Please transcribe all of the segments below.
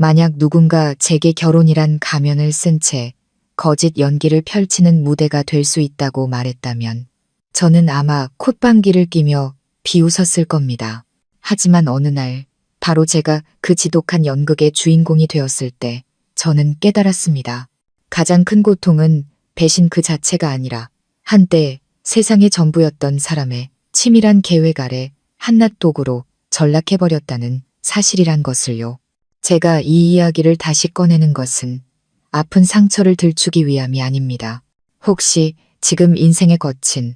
만약 누군가 제게 결혼이란 가면을 쓴 채 거짓 연기를 펼치는 무대가 될 수 있다고 말했다면 저는 아마 콧방귀를 끼며 비웃었을 겁니다. 하지만 어느 날 바로 제가 그 지독한 연극의 주인공이 되었을 때 저는 깨달았습니다. 가장 큰 고통은 배신 그 자체가 아니라 한때 세상의 전부였던 사람의 치밀한 계획 아래 한낱 도구로 전락해버렸다는 사실이란 것을요. 제가 이 이야기를 다시 꺼내는 것은 아픈 상처를 들추기 위함이 아닙니다. 혹시 지금 인생에 거친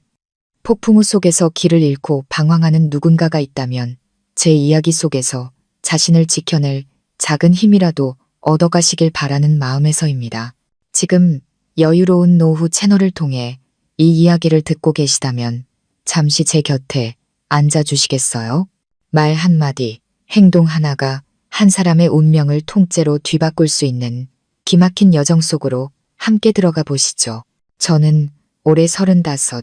폭풍우 속에서 길을 잃고 방황하는 누군가가 있다면 제 이야기 속에서 자신을 지켜낼 작은 힘이라도 얻어가시길 바라는 마음에서입니다. 지금 여유로운 노후 채널을 통해 이 이야기를 듣고 계시다면 잠시 제 곁에 앉아주시겠어요? 말 한마디, 행동 하나가 한 사람의 운명을 통째로 뒤바꿀 수 있는 기막힌 여정 속으로 함께 들어가 보시죠. 저는 올해 35,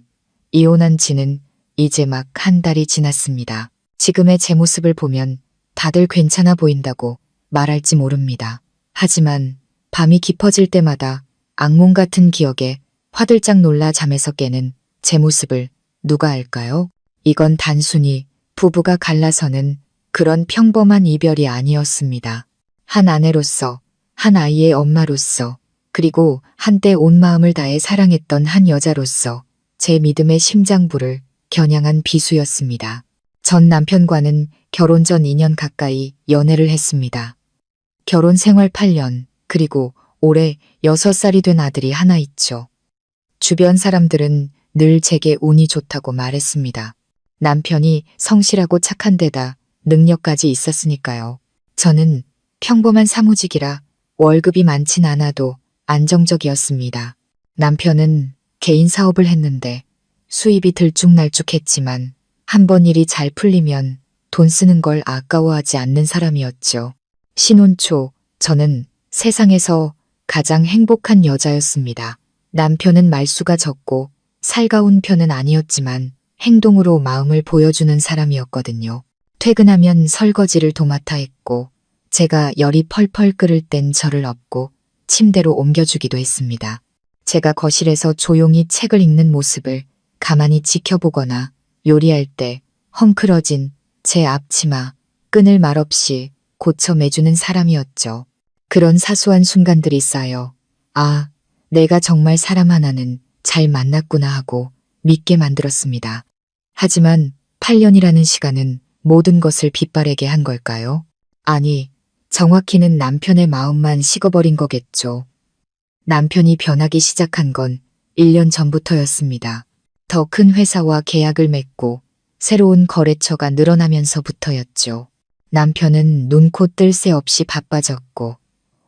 이혼한 지는 이제 막 한 달이 지났습니다. 지금의 제 모습을 보면 다들 괜찮아 보인다고 말할지 모릅니다. 하지만 밤이 깊어질 때마다 악몽 같은 기억에 화들짝 놀라 잠에서 깨는 제 모습을 누가 알까요? 이건 단순히 부부가 갈라서는 그런 평범한 이별이 아니었습니다. 한 아내로서, 한 아이의 엄마로서, 그리고 한때 온 마음을 다해 사랑했던 한 여자로서 제 믿음의 심장부를 겨냥한 비수였습니다. 전 남편과는 결혼 전 2년 가까이 연애를 했습니다. 결혼 생활 8년, 그리고 올해 6살이 된 아들이 하나 있죠. 주변 사람들은 늘 제게 운이 좋다고 말했습니다. 남편이 성실하고 착한 데다 능력까지 있었으니까요. 저는 평범한 사무직이라 월급이 많진 않아도 안정적이었습니다. 남편은 개인 사업을 했는데 수입이 들쭉날쭉했지만 한 번 일이 잘 풀리면 돈 쓰는 걸 아까워하지 않는 사람이었죠. 신혼 초 저는 세상에서 가장 행복한 여자였습니다. 남편은 말수가 적고 살가운 편은 아니었지만 행동으로 마음을 보여주는 사람이었거든요. 퇴근하면 설거지를 도맡아 했고 제가 열이 펄펄 끓을 땐 저를 업고 침대로 옮겨주기도 했습니다. 제가 거실에서 조용히 책을 읽는 모습을 가만히 지켜보거나 요리할 때 헝클어진 제 앞치마 끈을 말없이 고쳐 매주는 사람이었죠. 그런 사소한 순간들이 쌓여 아, 내가 정말 사람 하나는 잘 만났구나 하고 믿게 만들었습니다. 하지만 8년이라는 시간은 모든 것을 빛바래게 한 걸까요? 아니, 정확히는 남편의 마음만 식어버린 거겠죠. 남편이 변하기 시작한 건 1년 전부터였습니다. 더 큰 회사와 계약을 맺고 새로운 거래처가 늘어나면서부터였죠. 남편은 눈코 뜰 새 없이 바빠졌고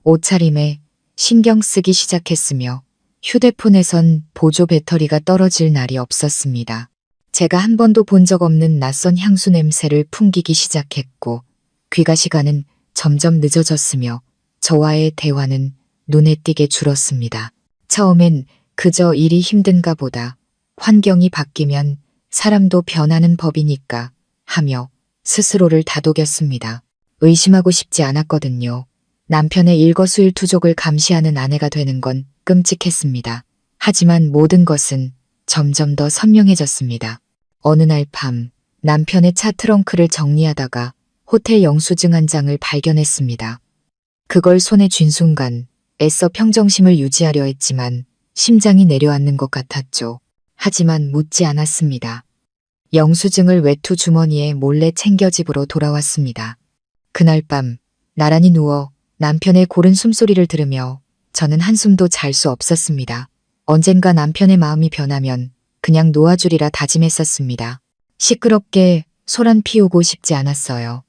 옷차림에 신경 쓰기 시작했으며 휴대폰에선 보조 배터리가 떨어질 날이 없었습니다. 제가 한 번도 본 적 없는 낯선 향수 냄새를 풍기기 시작했고 귀가 시간은 점점 늦어졌으며 저와의 대화는 눈에 띄게 줄었습니다. 처음엔 그저 일이 힘든가 보다 환경이 바뀌면 사람도 변하는 법이니까 하며 스스로를 다독였습니다. 의심하고 싶지 않았거든요. 남편의 일거수일투족을 감시하는 아내가 되는 건 끔찍했습니다. 하지만 모든 것은 점점 더 선명해졌습니다. 어느 날 밤 남편의 차 트렁크를 정리하다가 호텔 영수증 한 장을 발견했습니다. 그걸 손에 쥔 순간 애써 평정심을 유지하려 했지만 심장이 내려앉는 것 같았죠. 하지만 묻지 않았습니다. 영수증을 외투 주머니에 몰래 챙겨 집으로 돌아왔습니다. 그날 밤 나란히 누워 남편의 고른 숨소리를 들으며 저는 한숨도 잘 수 없었습니다. 언젠가 남편의 마음이 변하면 그냥 놓아주리라 다짐했었습니다. 시끄럽게 소란 피우고 싶지 않았어요.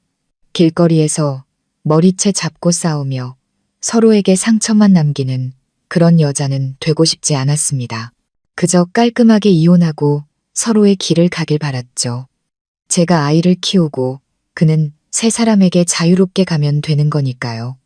길거리에서 머리채 잡고 싸우며 서로에게 상처만 남기는 그런 여자는 되고 싶지 않았습니다. 그저 깔끔하게 이혼하고 서로의 길을 가길 바랐죠. 제가 아이를 키우고 그는 새 사람에게 자유롭게 가면 되는 거니까요.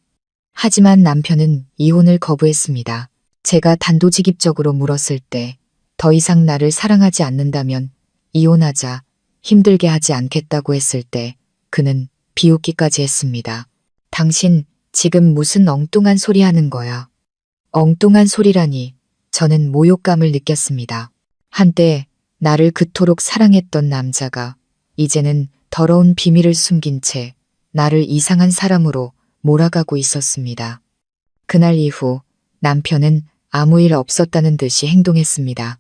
하지만 남편은 이혼을 거부했습니다. 제가 단도직입적으로 물었을 때 더 이상 나를 사랑하지 않는다면 이혼하자, 힘들게 하지 않겠다고 했을 때 그는 비웃기까지 했습니다. 당신 지금 무슨 엉뚱한 소리 하는 거야? 엉뚱한 소리라니. 저는 모욕감을 느꼈습니다. 한때 나를 그토록 사랑했던 남자가 이제는 더러운 비밀을 숨긴 채 나를 이상한 사람으로 몰아가고 있었습니다. 그날 이후 남편은 아무 일 없었다는 듯이 행동했습니다.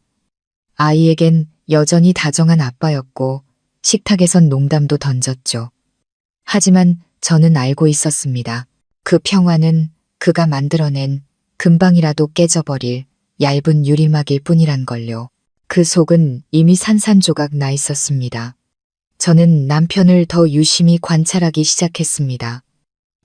아이에겐 여전히 다정한 아빠였고 식탁에선 농담도 던졌죠. 하지만 저는 알고 있었습니다. 그 평화는 그가 만들어낸 금방이라도 깨져버릴 얇은 유리막일 뿐이란 걸요. 그 속은 이미 산산조각 나 있었습니다. 저는 남편을 더 유심히 관찰하기 시작했습니다.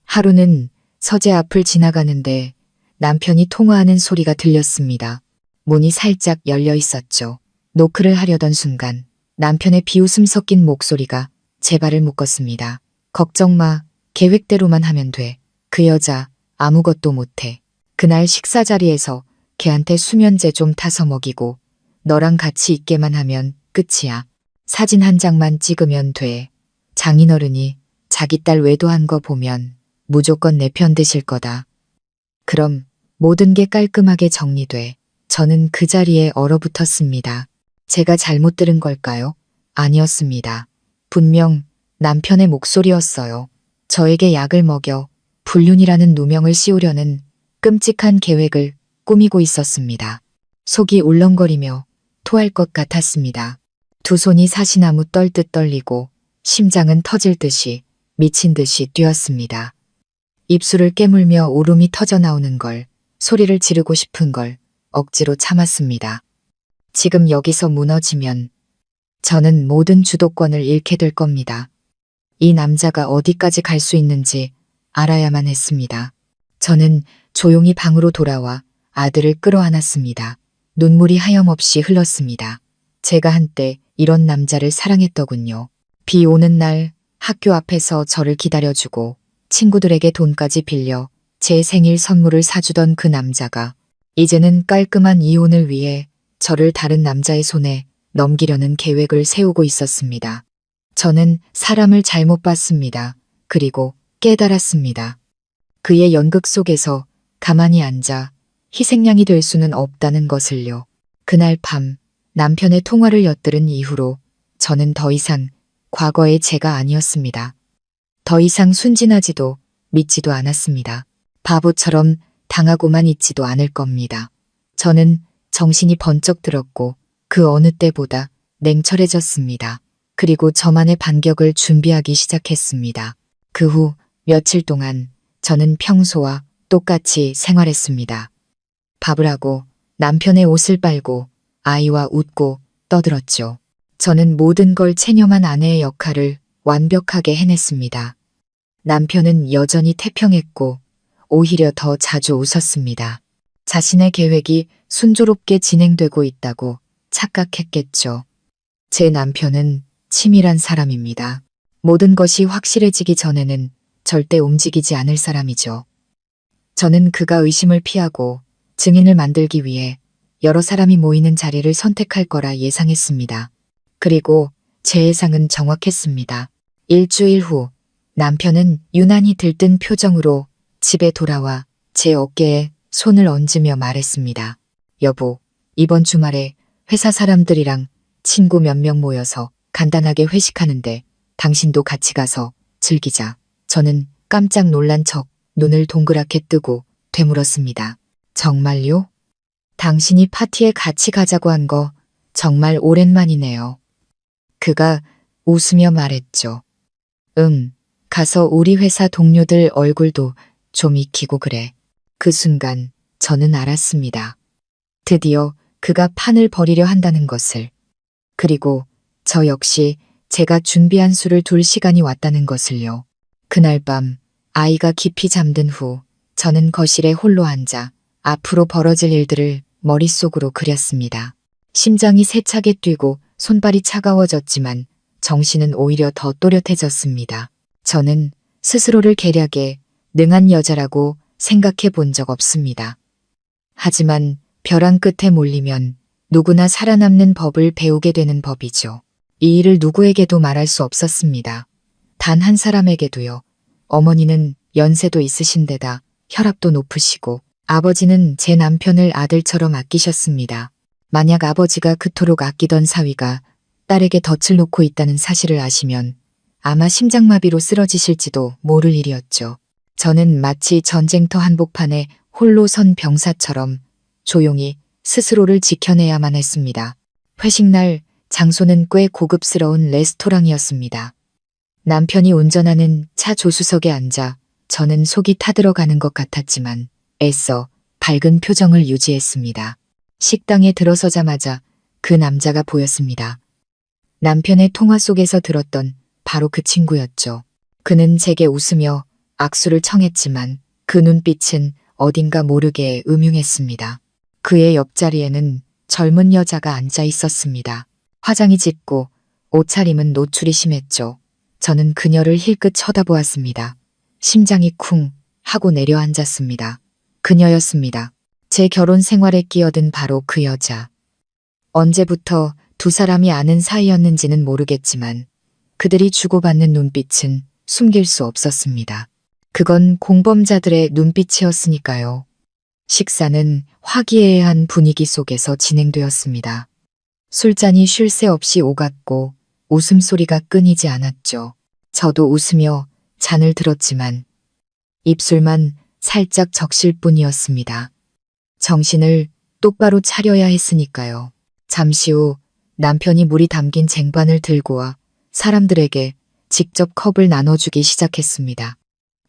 하루는 서재 앞을 지나가는데 남편이 통화하는 소리가 들렸습니다. 문이 살짝 열려 있었죠. 노크를 하려던 순간 남편의 비웃음 섞인 목소리가 제 발을 묶었습니다. 걱정 마. 계획대로만 하면 돼. 그 여자 아무것도 못해. 그날 식사 자리에서 걔한테 수면제 좀 타서 먹이고 너랑 같이 있게만 하면 끝이야. 사진 한 장만 찍으면 돼. 장인어른이 자기 딸 외도한 거 보면 무조건 내 편 드실 거다. 그럼 모든 게 깔끔하게 정리돼. 저는 그 자리에 얼어붙었습니다. 제가 잘못 들은 걸까요? 아니었습니다. 분명 남편의 목소리였어요. 저에게 약을 먹여 불륜이라는 누명을 씌우려는 끔찍한 계획을 꾸미고 있었습니다. 속이 울렁거리며 토할 것 같았습니다. 두 손이 사시나무 떨듯 떨리고 심장은 터질 듯이 미친 듯이 뛰었습니다. 입술을 깨물며 울음이 터져 나오는 걸, 소리를 지르고 싶은 걸 억지로 참았습니다. 지금 여기서 무너지면 저는 모든 주도권을 잃게 될 겁니다. 이 남자가 어디까지 갈 수 있는지 알아야만 했습니다. 저는 조용히 방으로 돌아와 아들을 끌어안았습니다. 눈물이 하염없이 흘렀습니다. 제가 한때 이런 남자를 사랑했더군요. 비 오는 날 학교 앞에서 저를 기다려주고 친구들에게 돈까지 빌려 제 생일 선물을 사주던 그 남자가 이제는 깔끔한 이혼을 위해 저를 다른 남자의 손에 넘기려는 계획을 세우고 있었습니다. 저는 사람을 잘못 봤습니다. 그리고 깨달았습니다. 그의 연극 속에서 가만히 앉아 희생양이 될 수는 없다는 것을요. 그날 밤 남편의 통화를 엿들은 이후로 저는 더 이상 과거의 제가 아니었습니다. 더 이상 순진하지도 믿지도 않았습니다. 바보처럼 당하고만 있지도 않을 겁니다. 저는 정신이 번쩍 들었고 그 어느 때보다 냉철해졌습니다. 그리고 저만의 반격을 준비하기 시작했습니다. 그 후 며칠 동안 저는 평소와 똑같이 생활했습니다. 밥을 하고 남편의 옷을 빨고 아이와 웃고 떠들었죠. 저는 모든 걸 체념한 아내의 역할을 완벽하게 해냈습니다. 남편은 여전히 태평했고 오히려 더 자주 웃었습니다. 자신의 계획이 순조롭게 진행되고 있다고 착각했겠죠. 제 남편은 치밀한 사람입니다. 모든 것이 확실해지기 전에는 절대 움직이지 않을 사람이죠. 저는 그가 의심을 피하고 증인을 만들기 위해 여러 사람이 모이는 자리를 선택할 거라 예상했습니다. 그리고 제 예상은 정확했습니다. 일주일 후 남편은 유난히 들뜬 표정으로 집에 돌아와 제 어깨에 손을 얹으며 말했습니다. 여보, 이번 주말에 회사 사람들이랑 친구 몇 명 모여서 간단하게 회식하는데 당신도 같이 가서 즐기자. 저는 깜짝 놀란 척 눈을 동그랗게 뜨고 되물었습니다. 정말요? 당신이 파티에 같이 가자고 한 거 정말 오랜만이네요. 그가 웃으며 말했죠. 가서 우리 회사 동료들 얼굴도 좀 익히고 그래. 그 순간 저는 알았습니다. 드디어 그가 판을 벌이려 한다는 것을. 그리고 저 역시 제가 준비한 수를 둘 시간이 왔다는 것을요. 그날 밤 아이가 깊이 잠든 후 저는 거실에 홀로 앉아 앞으로 벌어질 일들을 머릿속으로 그렸습니다. 심장이 세차게 뛰고 손발이 차가워졌지만 정신은 오히려 더 또렷해졌습니다. 저는 스스로를 계략에 능한 여자라고 생각해 본 적 없습니다. 하지만 벼랑 끝에 몰리면 누구나 살아남는 법을 배우게 되는 법이죠. 이 일을 누구에게도 말할 수 없었습니다. 단 한 사람에게도요. 어머니는 연세도 있으신데다 혈압도 높으시고 아버지는 제 남편을 아들처럼 아끼셨습니다. 만약 아버지가 그토록 아끼던 사위가 딸에게 덫을 놓고 있다는 사실을 아시면 아마 심장마비로 쓰러지실지도 모를 일이었죠. 저는 마치 전쟁터 한복판에 홀로 선 병사처럼 조용히 스스로를 지켜내야만 했습니다. 회식날 장소는 꽤 고급스러운 레스토랑이었습니다. 남편이 운전하는 차 조수석에 앉아 저는 속이 타들어가는 것 같았지만 애써 밝은 표정을 유지했습니다. 식당에 들어서자마자 그 남자가 보였습니다. 남편의 통화 속에서 들었던 바로 그 친구였죠. 그는 제게 웃으며 악수를 청했지만 그 눈빛은 어딘가 모르게 음흉했습니다. 그의 옆자리에는 젊은 여자가 앉아 있었습니다. 화장이 짙고 옷차림은 노출이 심했죠. 저는 그녀를 힐끗 쳐다보았습니다. 심장이 쿵 하고 내려앉았습니다. 그녀였습니다. 제 결혼 생활에 끼어든 바로 그 여자. 언제부터 두 사람이 아는 사이였는지는 모르겠지만 그들이 주고받는 눈빛은 숨길 수 없었습니다. 그건 공범자들의 눈빛이었으니까요. 식사는 화기애애한 분위기 속에서 진행되었습니다. 술잔이 쉴 새 없이 오갔고 웃음소리가 끊이지 않았죠. 저도 웃으며 잔을 들었지만 입술만 살짝 적실 뿐이었습니다. 정신을 똑바로 차려야 했으니까요. 잠시 후 남편이 물이 담긴 쟁반을 들고 와 사람들에게 직접 컵을 나눠주기 시작했습니다.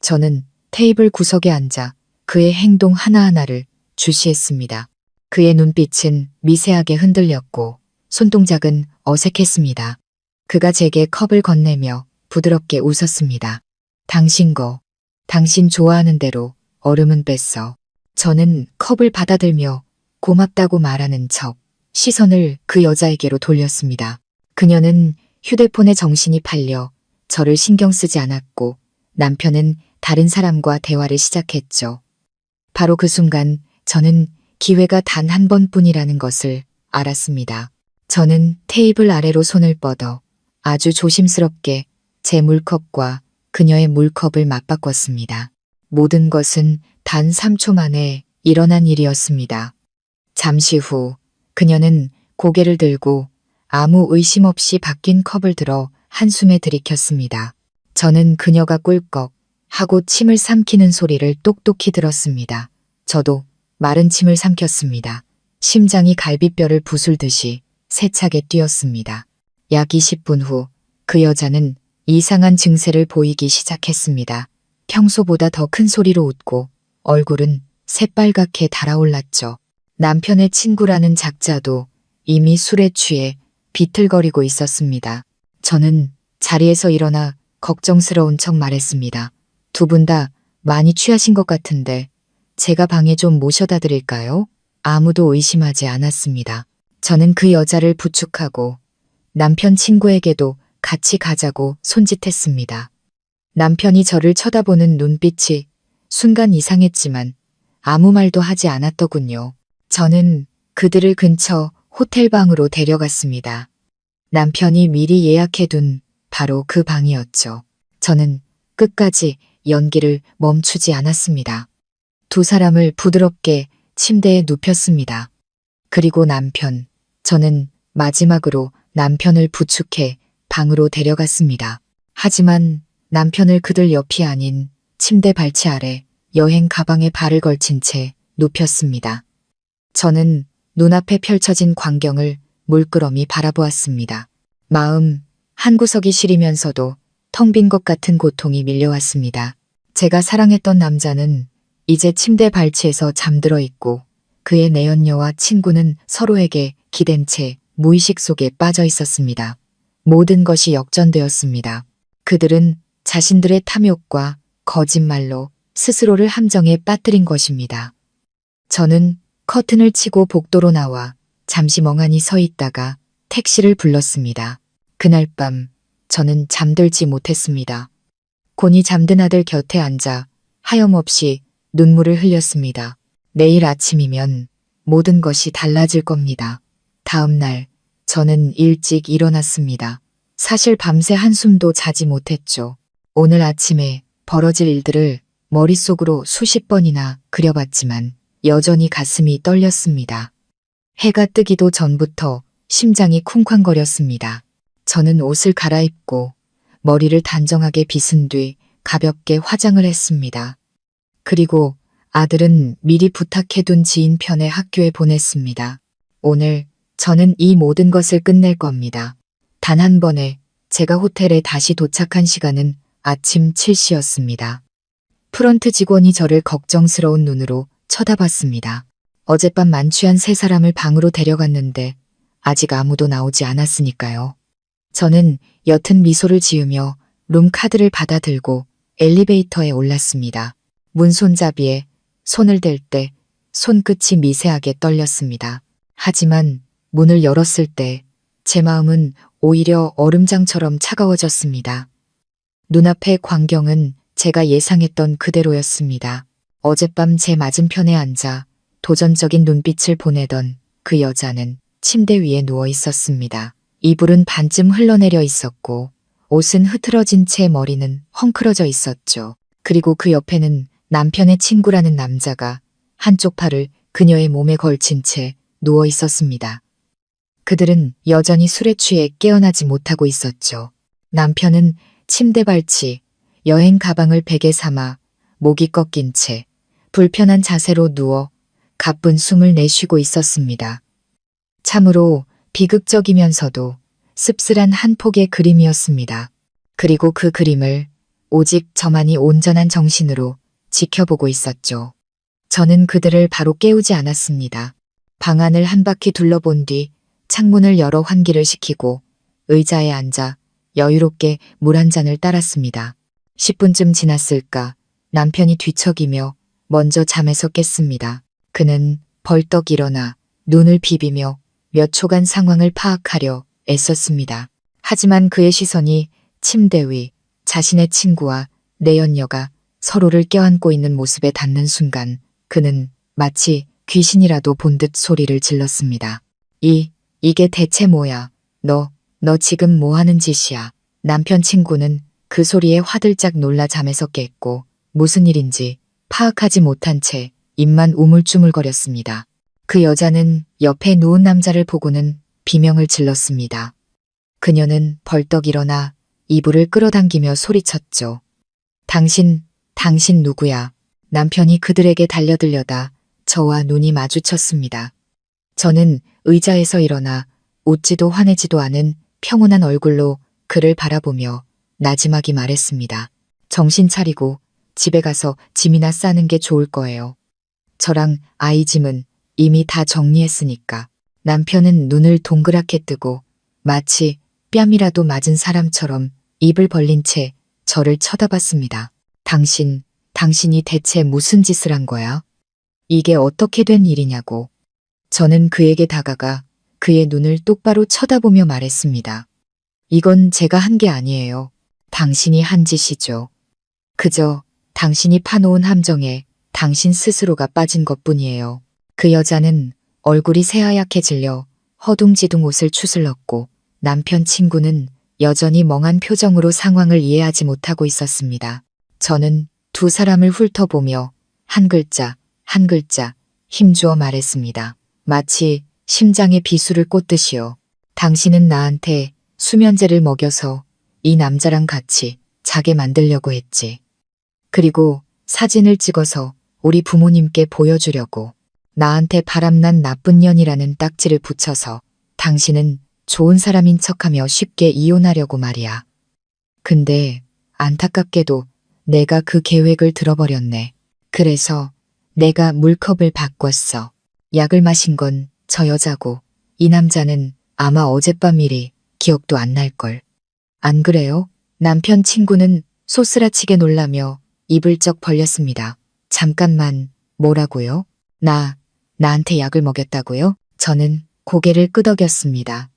저는 테이블 구석에 앉아 그의 행동 하나하나를 주시했습니다. 그의 눈빛은 미세하게 흔들렸고 손동작은 어색했습니다. 그가 제게 컵을 건네며 부드럽게 웃었습니다. 당신 좋아하는 대로 얼음은 뺐어. 저는 컵을 받아들며 고맙다고 말하는 척 시선을 그 여자에게로 돌렸습니다. 그녀는 휴대폰에 정신이 팔려 저를 신경 쓰지 않았고 남편은 다른 사람과 대화를 시작했죠. 바로 그 순간 저는 기회가 단 한 번뿐이라는 것을 알았습니다. 저는 테이블 아래로 손을 뻗어 아주 조심스럽게 제 물컵과 그녀의 물컵을 맞바꿨습니다. 모든 것은 단 3초 만에 일어난 일이었습니다. 잠시 후 그녀는 고개를 들고 아무 의심 없이 바뀐 컵을 들어 한숨에 들이켰습니다. 저는 그녀가 꿀꺽 하고 침을 삼키는 소리를 똑똑히 들었습니다. 저도 마른 침을 삼켰습니다. 심장이 갈비뼈를 부술듯이 세차게 뛰었습니다. 약 20분 후 그 여자는 이상한 증세를 보이기 시작했습니다. 평소보다 더 큰 소리로 웃고 얼굴은 새빨갛게 달아올랐죠. 남편의 친구라는 작자도 이미 술에 취해 비틀거리고 있었습니다. 저는 자리에서 일어나 걱정스러운 척 말했습니다. 두 분 다 많이 취하신 것 같은데 제가 방에 좀 모셔다 드릴까요? 아무도 의심하지 않았습니다. 저는 그 여자를 부축하고 남편 친구에게도 같이 가자고 손짓했습니다. 남편이 저를 쳐다보는 눈빛이 순간 이상했지만 아무 말도 하지 않았더군요. 저는 그들을 근처 호텔방으로 데려갔습니다. 남편이 미리 예약해둔 바로 그 방이었죠. 저는 끝까지 연기를 멈추지 않았습니다. 두 사람을 부드럽게 침대에 눕혔습니다. 그리고 저는 마지막으로 남편을 부축해 방으로 데려갔습니다. 하지만 남편을 그들 옆이 아닌 침대 발치 아래 여행 가방에 발을 걸친 채 눕혔습니다. 저는 눈앞에 펼쳐진 광경을 물끄러미 바라보았습니다. 마음 한구석이 시리면서도 텅 빈 것 같은 고통이 밀려왔습니다. 제가 사랑했던 남자는 이제 침대 발치에서 잠들어 있고 그의 내연녀와 친구는 서로에게 기댄 채 무의식 속에 빠져 있었습니다. 모든 것이 역전되었습니다. 그들은 자신들의 탐욕과 거짓말로 스스로를 함정에 빠뜨린 것입니다. 저는 커튼을 치고 복도로 나와 잠시 멍하니 서 있다가 택시를 불렀습니다. 그날 밤 저는 잠들지 못했습니다. 곤히 잠든 아들 곁에 앉아 하염없이 눈물을 흘렸습니다. 내일 아침이면 모든 것이 달라질 겁니다. 다음 날 저는 일찍 일어났습니다. 사실 밤새 한숨도 자지 못했죠. 오늘 아침에 벌어질 일들을 머릿속으로 수십 번이나 그려봤지만 여전히 가슴이 떨렸습니다. 해가 뜨기도 전부터 심장이 쿵쾅거렸습니다. 저는 옷을 갈아입고 머리를 단정하게 빗은 뒤 가볍게 화장을 했습니다. 그리고 아들은 미리 부탁해둔 지인 편의 학교에 보냈습니다. 오늘 저는 이 모든 것을 끝낼 겁니다. 단 한 번에 제가 호텔에 다시 도착한 시간은 아침 7시였습니다. 프런트 직원이 저를 걱정스러운 눈으로 쳐다봤습니다. 어젯밤 만취한 세 사람을 방으로 데려갔는데 아직 아무도 나오지 않았으니까요. 저는 옅은 미소를 지으며 룸카드를 받아들고 엘리베이터에 올랐습니다. 문 손잡이에 손을 댈 때 손끝이 미세하게 떨렸습니다. 하지만 문을 열었을 때 제 마음은 오히려 얼음장처럼 차가워졌습니다. 눈앞의 광경은 제가 예상했던 그대로였습니다. 어젯밤 제 맞은편에 앉아 도전적인 눈빛을 보내던 그 여자는 침대 위에 누워 있었습니다. 이불은 반쯤 흘러내려 있었고 옷은 흐트러진 채 머리는 헝클어져 있었죠. 그리고 그 옆에는 남편의 친구라는 남자가 한쪽 팔을 그녀의 몸에 걸친 채 누워 있었습니다. 그들은 여전히 술에 취해 깨어나지 못하고 있었죠. 남편은 침대 발치, 여행 가방을 베개 삼아 목이 꺾인 채 불편한 자세로 누워 가쁜 숨을 내쉬고 있었습니다. 참으로 비극적이면서도 씁쓸한 한 폭의 그림이었습니다. 그리고 그 그림을 오직 저만이 온전한 정신으로 지켜보고 있었죠. 저는 그들을 바로 깨우지 않았습니다. 방 안을 한 바퀴 둘러본 뒤 창문을 열어 환기를 시키고 의자에 앉아 여유롭게 물 한 잔을 따랐습니다. 10분쯤 지났을까 남편이 뒤척이며 먼저 잠에서 깼습니다. 그는 벌떡 일어나 눈을 비비며 몇 초간 상황을 파악하려 애썼습니다. 하지만 그의 시선이 침대 위 자신의 친구와 내연녀가 서로를 껴안고 있는 모습에 닿는 순간 그는 마치 귀신이라도 본 듯 소리를 질렀습니다. 이게 대체 뭐야? 너 지금 뭐 하는 짓이야? 남편 친구는 그 소리에 화들짝 놀라 잠에서 깼고 무슨 일인지 파악하지 못한 채 입만 우물쭈물거렸습니다. 그 여자는 옆에 누운 남자를 보고는 비명을 질렀습니다. 그녀는 벌떡 일어나 이불을 끌어당기며 소리쳤죠. 당신 누구야? 남편이 그들에게 달려들려다 저와 눈이 마주쳤습니다. 저는 의자에서 일어나 웃지도 화내지도 않은 평온한 얼굴로 그를 바라보며 나지막이 말했습니다. 정신 차리고 집에 가서 짐이나 싸는 게 좋을 거예요. 저랑 아이 짐은 이미 다 정리했으니까. 남편은 눈을 동그랗게 뜨고 마치 뺨이라도 맞은 사람처럼 입을 벌린 채 저를 쳐다봤습니다. 당신이 대체 무슨 짓을 한 거야? 이게 어떻게 된 일이냐고. 저는 그에게 다가가 그의 눈을 똑바로 쳐다보며 말했습니다. 이건 제가 한 게 아니에요. 당신이 한 짓이죠. 그저 당신이 파놓은 함정에 당신 스스로가 빠진 것뿐이에요. 그 여자는 얼굴이 새하얗게 질려 허둥지둥 옷을 추슬렀고 남편 친구는 여전히 멍한 표정으로 상황을 이해하지 못하고 있었습니다. 저는 두 사람을 훑어보며 한 글자 힘주어 말했습니다. 마치 심장에 비수를 꽂듯이요. 당신은 나한테 수면제를 먹여서 이 남자랑 같이 자게 만들려고 했지. 그리고 사진을 찍어서 우리 부모님께 보여주려고 나한테 바람난 나쁜 년이라는 딱지를 붙여서 당신은 좋은 사람인 척하며 쉽게 이혼하려고 말이야. 근데 안타깝게도 내가 그 계획을 들어버렸네. 그래서 내가 물컵을 바꿨어. 약을 마신 건 저 여자고 이 남자는 아마 어젯밤 일이 기억도 안 날걸. 안 그래요? 남편 친구는 소스라치게 놀라며 입을 쩍 벌렸습니다. 잠깐만, 뭐라고요? 나한테 약을 먹였다고요? 저는 고개를 끄덕였습니다.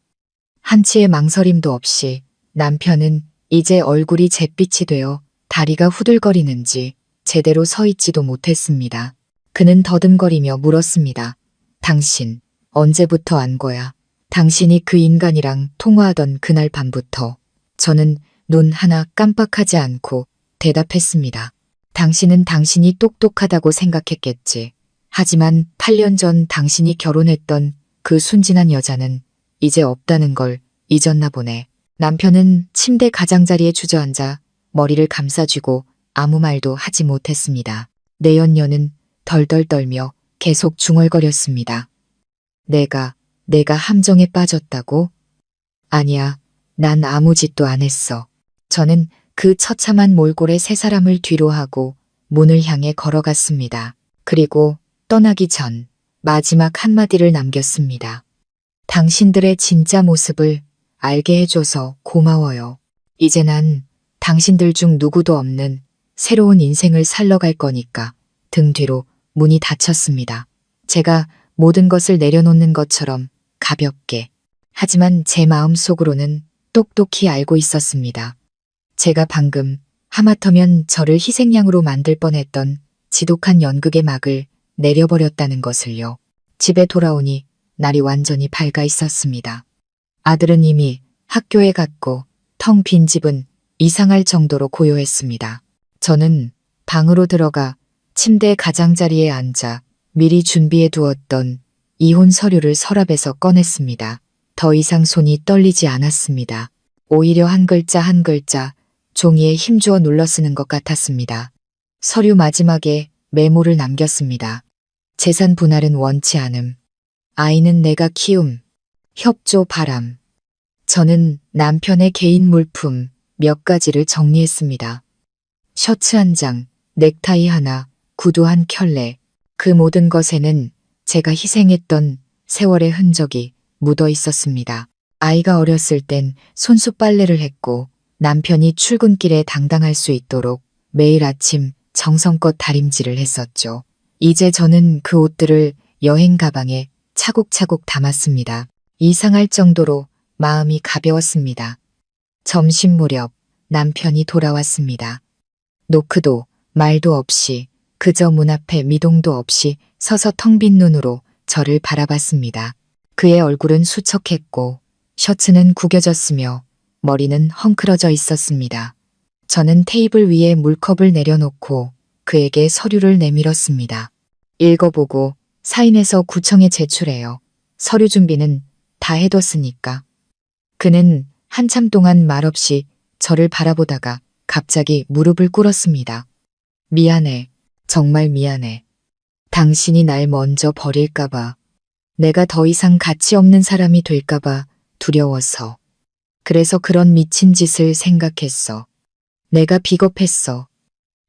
한치의 망설임도 없이 남편은 이제 얼굴이 잿빛이 되어 다리가 후들거리는지 제대로 서 있지도 못했습니다. 그는 더듬거리며 물었습니다. 당신, 언제부터 안 거야? 당신이 그 인간이랑 통화하던 그날 밤부터. 저는 눈 하나 깜빡하지 않고 대답했습니다. 당신은 당신이 똑똑하다고 생각했겠지. 하지만 8년 전 당신이 결혼했던 그 순진한 여자는 이제 없다는 걸 잊었나 보네. 남편은 침대 가장자리에 주저앉아 머리를 감싸쥐고 아무 말도 하지 못했습니다. 내연녀는 덜덜 떨며 계속 중얼거렸습니다. 내가 함정에 빠졌다고? 아니야, 난 아무 짓도 안 했어. 저는 그 처참한 몰골에 세 사람을 뒤로 하고 문을 향해 걸어갔습니다. 그리고 떠나기 전 마지막 한마디를 남겼습니다. 당신들의 진짜 모습을 알게 해줘서 고마워요. 이제 난 당신들 중 누구도 없는 새로운 인생을 살러갈 거니까. 등 뒤로 문이 닫혔습니다. 제가 모든 것을 내려놓는 것처럼 가볍게. 하지만 제 마음속으로는 똑똑히 알고 있었습니다. 제가 방금 하마터면 저를 희생양으로 만들 뻔했던 지독한 연극의 막을 내려버렸다는 것을요. 집에 돌아오니 날이 완전히 밝아 있었습니다. 아들은 이미 학교에 갔고 텅 빈 집은 이상할 정도로 고요했습니다. 저는 방으로 들어가 침대 가장자리에 앉아 미리 준비해 두었던 이혼 서류를 서랍에서 꺼냈습니다. 더 이상 손이 떨리지 않았습니다. 오히려 한 글자 한 글자 종이에 힘주어 눌러 쓰는 것 같았습니다. 서류 마지막에 메모를 남겼습니다. 재산 분할은 원치 않음. 아이는 내가 키움. 협조 바람. 저는 남편의 개인 물품 몇 가지를 정리했습니다. 셔츠 한 장, 넥타이 하나, 구두 한 켤레. 그 모든 것에는 제가 희생했던 세월의 흔적이 묻어 있었습니다. 아이가 어렸을 땐 손수 빨래를 했고 남편이 출근길에 당당할 수 있도록 매일 아침 정성껏 다림질을 했었죠. 이제 저는 그 옷들을 여행 가방에 차곡차곡 담았습니다. 이상할 정도로 마음이 가벼웠습니다. 점심 무렵 남편이 돌아왔습니다. 노크도 말도 없이 그저 문 앞에 미동도 없이 서서 텅 빈 눈으로 저를 바라봤습니다. 그의 얼굴은 수척했고 셔츠는 구겨졌으며 머리는 헝클어져 있었습니다. 저는 테이블 위에 물컵을 내려놓고 그에게 서류를 내밀었습니다. 읽어보고 사인해서 구청에 제출해요. 서류 준비는 다 해뒀으니까. 그는 한참 동안 말없이 저를 바라보다가 갑자기 무릎을 꿇었습니다. 미안해. 정말 미안해. 당신이 날 먼저 버릴까봐. 내가 더 이상 가치 없는 사람이 될까봐 두려워서. 그래서 그런 미친 짓을 생각했어. 내가 비겁했어.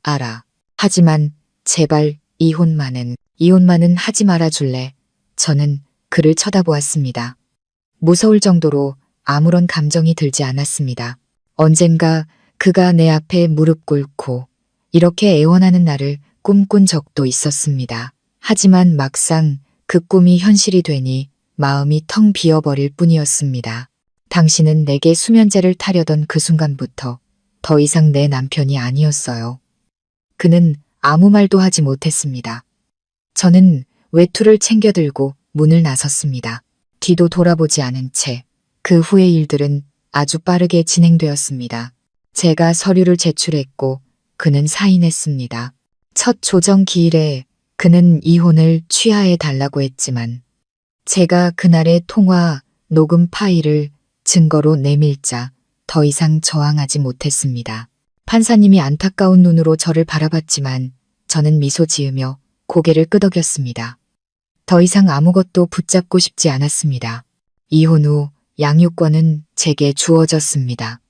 알아. 하지만 제발 이혼만은 하지 말아줄래. 저는 그를 쳐다보았습니다. 무서울 정도로 아무런 감정이 들지 않았습니다. 언젠가 그가 내 앞에 무릎 꿇고 이렇게 애원하는 날을 꿈꾼 적도 있었습니다. 하지만 막상 그 꿈이 현실이 되니 마음이 텅 비어버릴 뿐이었습니다. 당신은 내게 수면제를 타려던 그 순간부터 더 이상 내 남편이 아니었어요. 그는 아무 말도 하지 못했습니다. 저는 외투를 챙겨들고 문을 나섰습니다. 뒤도 돌아보지 않은 채 그 후의 일들은 아주 빠르게 진행되었습니다. 제가 서류를 제출했고 그는 사인했습니다. 첫 조정 기일에 그는 이혼을 취하해 달라고 했지만 제가 그날의 통화 녹음 파일을 증거로 내밀자 더 이상 저항하지 못했습니다. 판사님이 안타까운 눈으로 저를 바라봤지만 저는 미소 지으며 고개를 끄덕였습니다. 더 이상 아무것도 붙잡고 싶지 않았습니다. 이혼 후 양육권은 제게 주어졌습니다.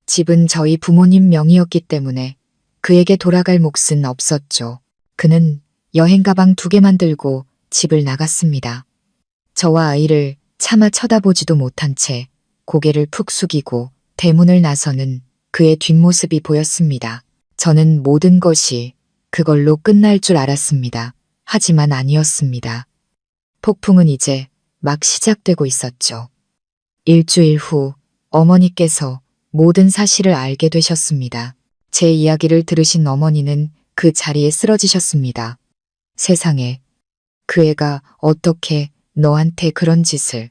집은 저희 부모님 명의였기 때문에 그에게 돌아갈 몫은 없었죠. 그는 여행 가방 2개만 들고 집을 나갔습니다. 저와 아이를 차마 쳐다보지도 못한 채 고개를 푹 숙이고 대문을 나서는 그의 뒷모습이 보였습니다. 저는 모든 것이 그걸로 끝날 줄 알았습니다. 하지만 아니었습니다. 폭풍은 이제 막 시작되고 있었죠. 일주일 후 어머니께서 모든 사실을 알게 되셨습니다. 제 이야기를 들으신 어머니는 그 자리에 쓰러지셨습니다. 세상에, 그 애가 어떻게 너한테 그런 짓을.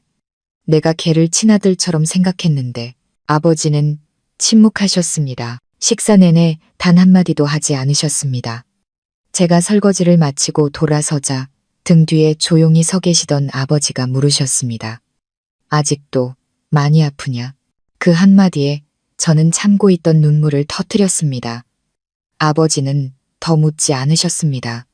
내가 걔를 친아들처럼 생각했는데. 아버지는 침묵하셨습니다. 식사 내내 단 한마디도 하지 않으셨습니다. 제가 설거지를 마치고 돌아서자 등 뒤에 조용히 서 계시던 아버지가 물으셨습니다. 아직도 많이 아프냐? 그 한마디에 저는 참고 있던 눈물을 터뜨렸습니다. 아버지는 더 묻지 않으셨습니다.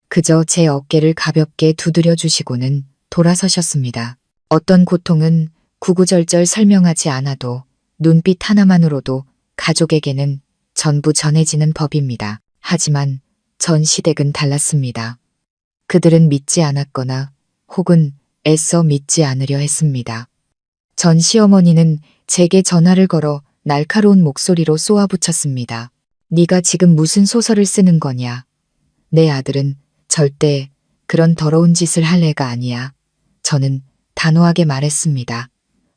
그저 제 어깨를 가볍게 두드려 주시고는 돌아서셨습니다. 어떤 고통은 구구절절 설명하지 않아도 눈빛 하나만으로도 가족에게는 전부 전해지는 법입니다. 하지만 전 시댁은 달랐습니다. 그들은 믿지 않았거나 혹은 애써 믿지 않으려 했습니다. 전 시어머니는 제게 전화를 걸어 날카로운 목소리로 쏘아붙였습니다. 네가 지금 무슨 소설을 쓰는 거냐? 내 아들은 절대 그런 더러운 짓을 할 애가 아니야. 저는 단호하게 말했습니다.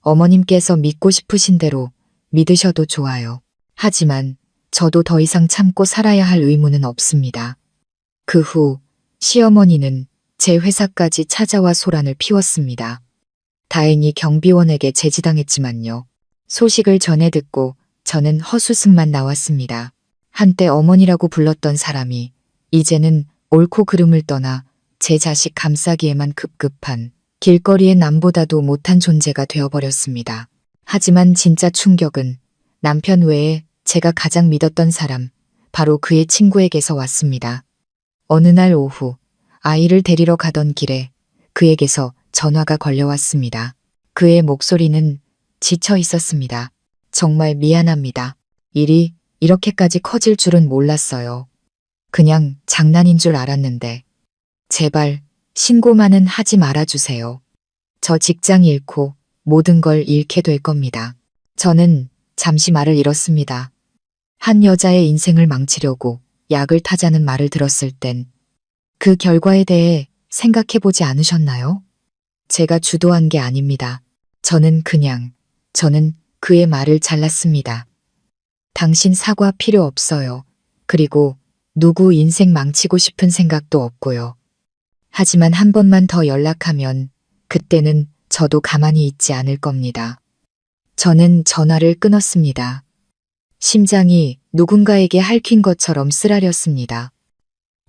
어머님께서 믿고 싶으신 대로 믿으셔도 좋아요. 하지만 저도 더 이상 참고 살아야 할 의무는 없습니다. 그 후 시어머니는 제 회사까지 찾아와 소란을 피웠습니다. 다행히 경비원에게 제지당했지만요. 소식을 전해 듣고 저는 헛웃음만 나왔습니다. 한때 어머니라고 불렀던 사람이 이제는 옳고 그름을 떠나 제 자식 감싸기에만 급급한 길거리의 남보다도 못한 존재가 되어버렸습니다. 하지만 진짜 충격은 남편 외에 제가 가장 믿었던 사람, 바로 그의 친구에게서 왔습니다. 어느 날 오후 아이를 데리러 가던 길에 그에게서 전화가 걸려왔습니다. 그의 목소리는 지쳐 있었습니다. 정말 미안합니다. 일이 이렇게까지 커질 줄은 몰랐어요. 그냥 장난인 줄 알았는데. 제발 신고만은 하지 말아주세요. 저 직장 잃고 모든 걸 잃게 될 겁니다. 저는 잠시 말을 잃었습니다. 한 여자의 인생을 망치려고 약을 타자는 말을 들었을 땐 그 결과에 대해 생각해보지 않으셨나요? 제가 주도한 게 아닙니다. 저는 그의 말을 잘랐습니다. 당신 사과 필요 없어요. 그리고 누구 인생 망치고 싶은 생각도 없고요. 하지만 한 번만 더 연락하면 그때는 저도 가만히 있지 않을 겁니다. 저는 전화를 끊었습니다. 심장이 누군가에게 핥힌 것처럼 쓰라렸습니다.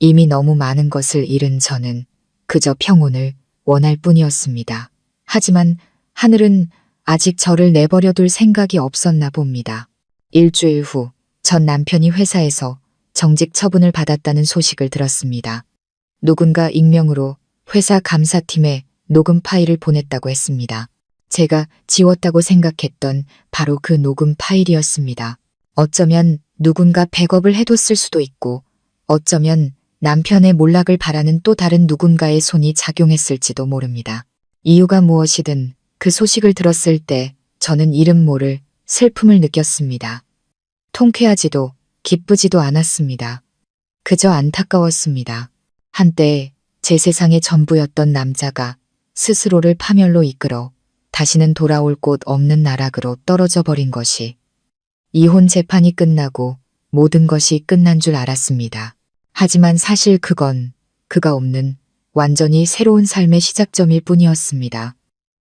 이미 너무 많은 것을 잃은 저는 그저 평온을 원할 뿐이었습니다. 하지만 하늘은 아직 저를 내버려둘 생각이 없었나 봅니다. 일주일 후 전 남편이 회사에서 정직 처분을 받았다는 소식을 들었습니다. 누군가 익명으로 회사 감사팀에 녹음 파일을 보냈다고 했습니다. 제가 지웠다고 생각했던 바로 그 녹음 파일이었습니다. 어쩌면 누군가 백업을 해뒀을 수도 있고 어쩌면 남편의 몰락을 바라는 또 다른 누군가의 손이 작용했을지도 모릅니다. 이유가 무엇이든 그 소식을 들었을 때 저는 이름 모를 슬픔을 느꼈습니다. 통쾌하지도 기쁘지도 않았습니다. 그저 안타까웠습니다. 한때 제 세상의 전부였던 남자가 스스로를 파멸로 이끌어 다시는 돌아올 곳 없는 나락으로 떨어져 버린 것이, 이혼 재판이 끝나고 모든 것이 끝난 줄 알았습니다. 하지만 사실 그건 그가 없는 완전히 새로운 삶의 시작점일 뿐이었습니다.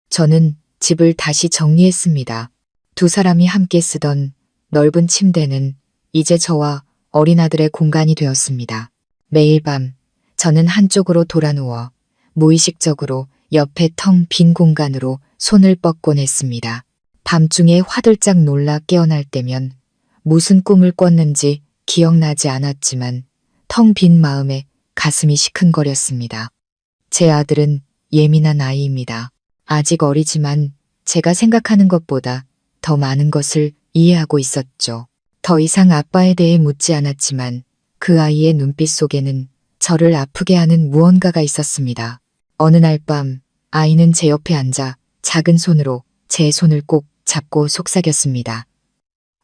저는 집을 다시 정리했습니다. 두 사람이 함께 쓰던 넓은 침대는 이제 저와 어린아들의 공간이 되었습니다. 매일 밤 저는 한쪽으로 돌아누워 무의식적으로 옆에 텅 빈 공간으로 손을 뻗곤 했습니다. 밤중에 화들짝 놀라 깨어날 때면 무슨 꿈을 꿨는지 기억나지 않았지만 텅 빈 마음에 가슴이 시큰거렸습니다. 제 아들은 예민한 아이입니다. 아직 어리지만 제가 생각하는 것보다 더 많은 것을 이해하고 있었죠. 더 이상 아빠에 대해 묻지 않았지만 그 아이의 눈빛 속에는 저를 아프게 하는 무언가가 있었습니다. 어느 날 밤 아이는 제 옆에 앉아 작은 손으로 제 손을 꼭 잡고 속삭였습니다.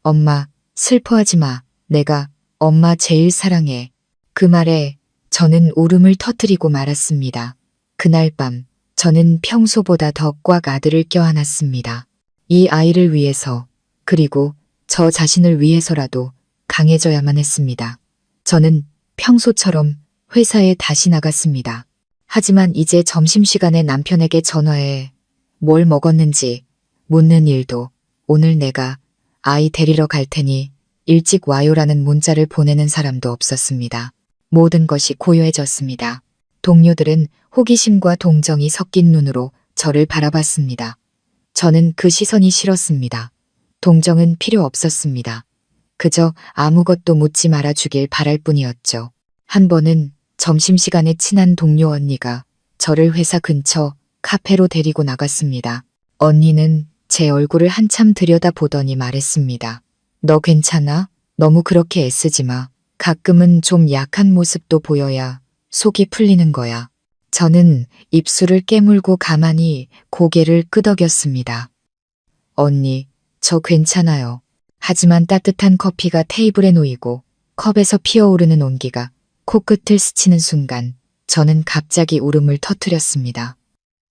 엄마, 슬퍼하지 마. 내가 엄마 제일 사랑해. 그 말에 저는 울음을 터뜨리고 말았습니다. 그날 밤 저는 평소보다 더 꽉 아들을 껴안았습니다. 이 아이를 위해서, 그리고 저 자신을 위해서라도 강해져야만 했습니다. 저는 평소처럼 회사에 다시 나갔습니다. 하지만 이제 점심시간에 남편에게 전화해 뭘 먹었는지 묻는 일도, 오늘 내가 아이 데리러 갈 테니 일찍 와요라는 문자를 보내는 사람도 없었습니다. 모든 것이 고요해졌습니다. 동료들은 호기심과 동정이 섞인 눈으로 저를 바라봤습니다. 저는 그 시선이 싫었습니다. 동정은 필요 없었습니다. 그저 아무것도 묻지 말아주길 바랄 뿐이었죠. 한 번은 점심시간에 친한 동료 언니가 저를 회사 근처 카페로 데리고 나갔습니다. 언니는 제 얼굴을 한참 들여다보더니 말했습니다. 너 괜찮아? 너무 그렇게 애쓰지 마. 가끔은 좀 약한 모습도 보여야 속이 풀리는 거야. 저는 입술을 깨물고 가만히 고개를 끄덕였습니다. 언니, 저 괜찮아요. 하지만 따뜻한 커피가 테이블에 놓이고 컵에서 피어오르는 온기가 코끝을 스치는 순간 저는 갑자기 울음을 터뜨렸습니다.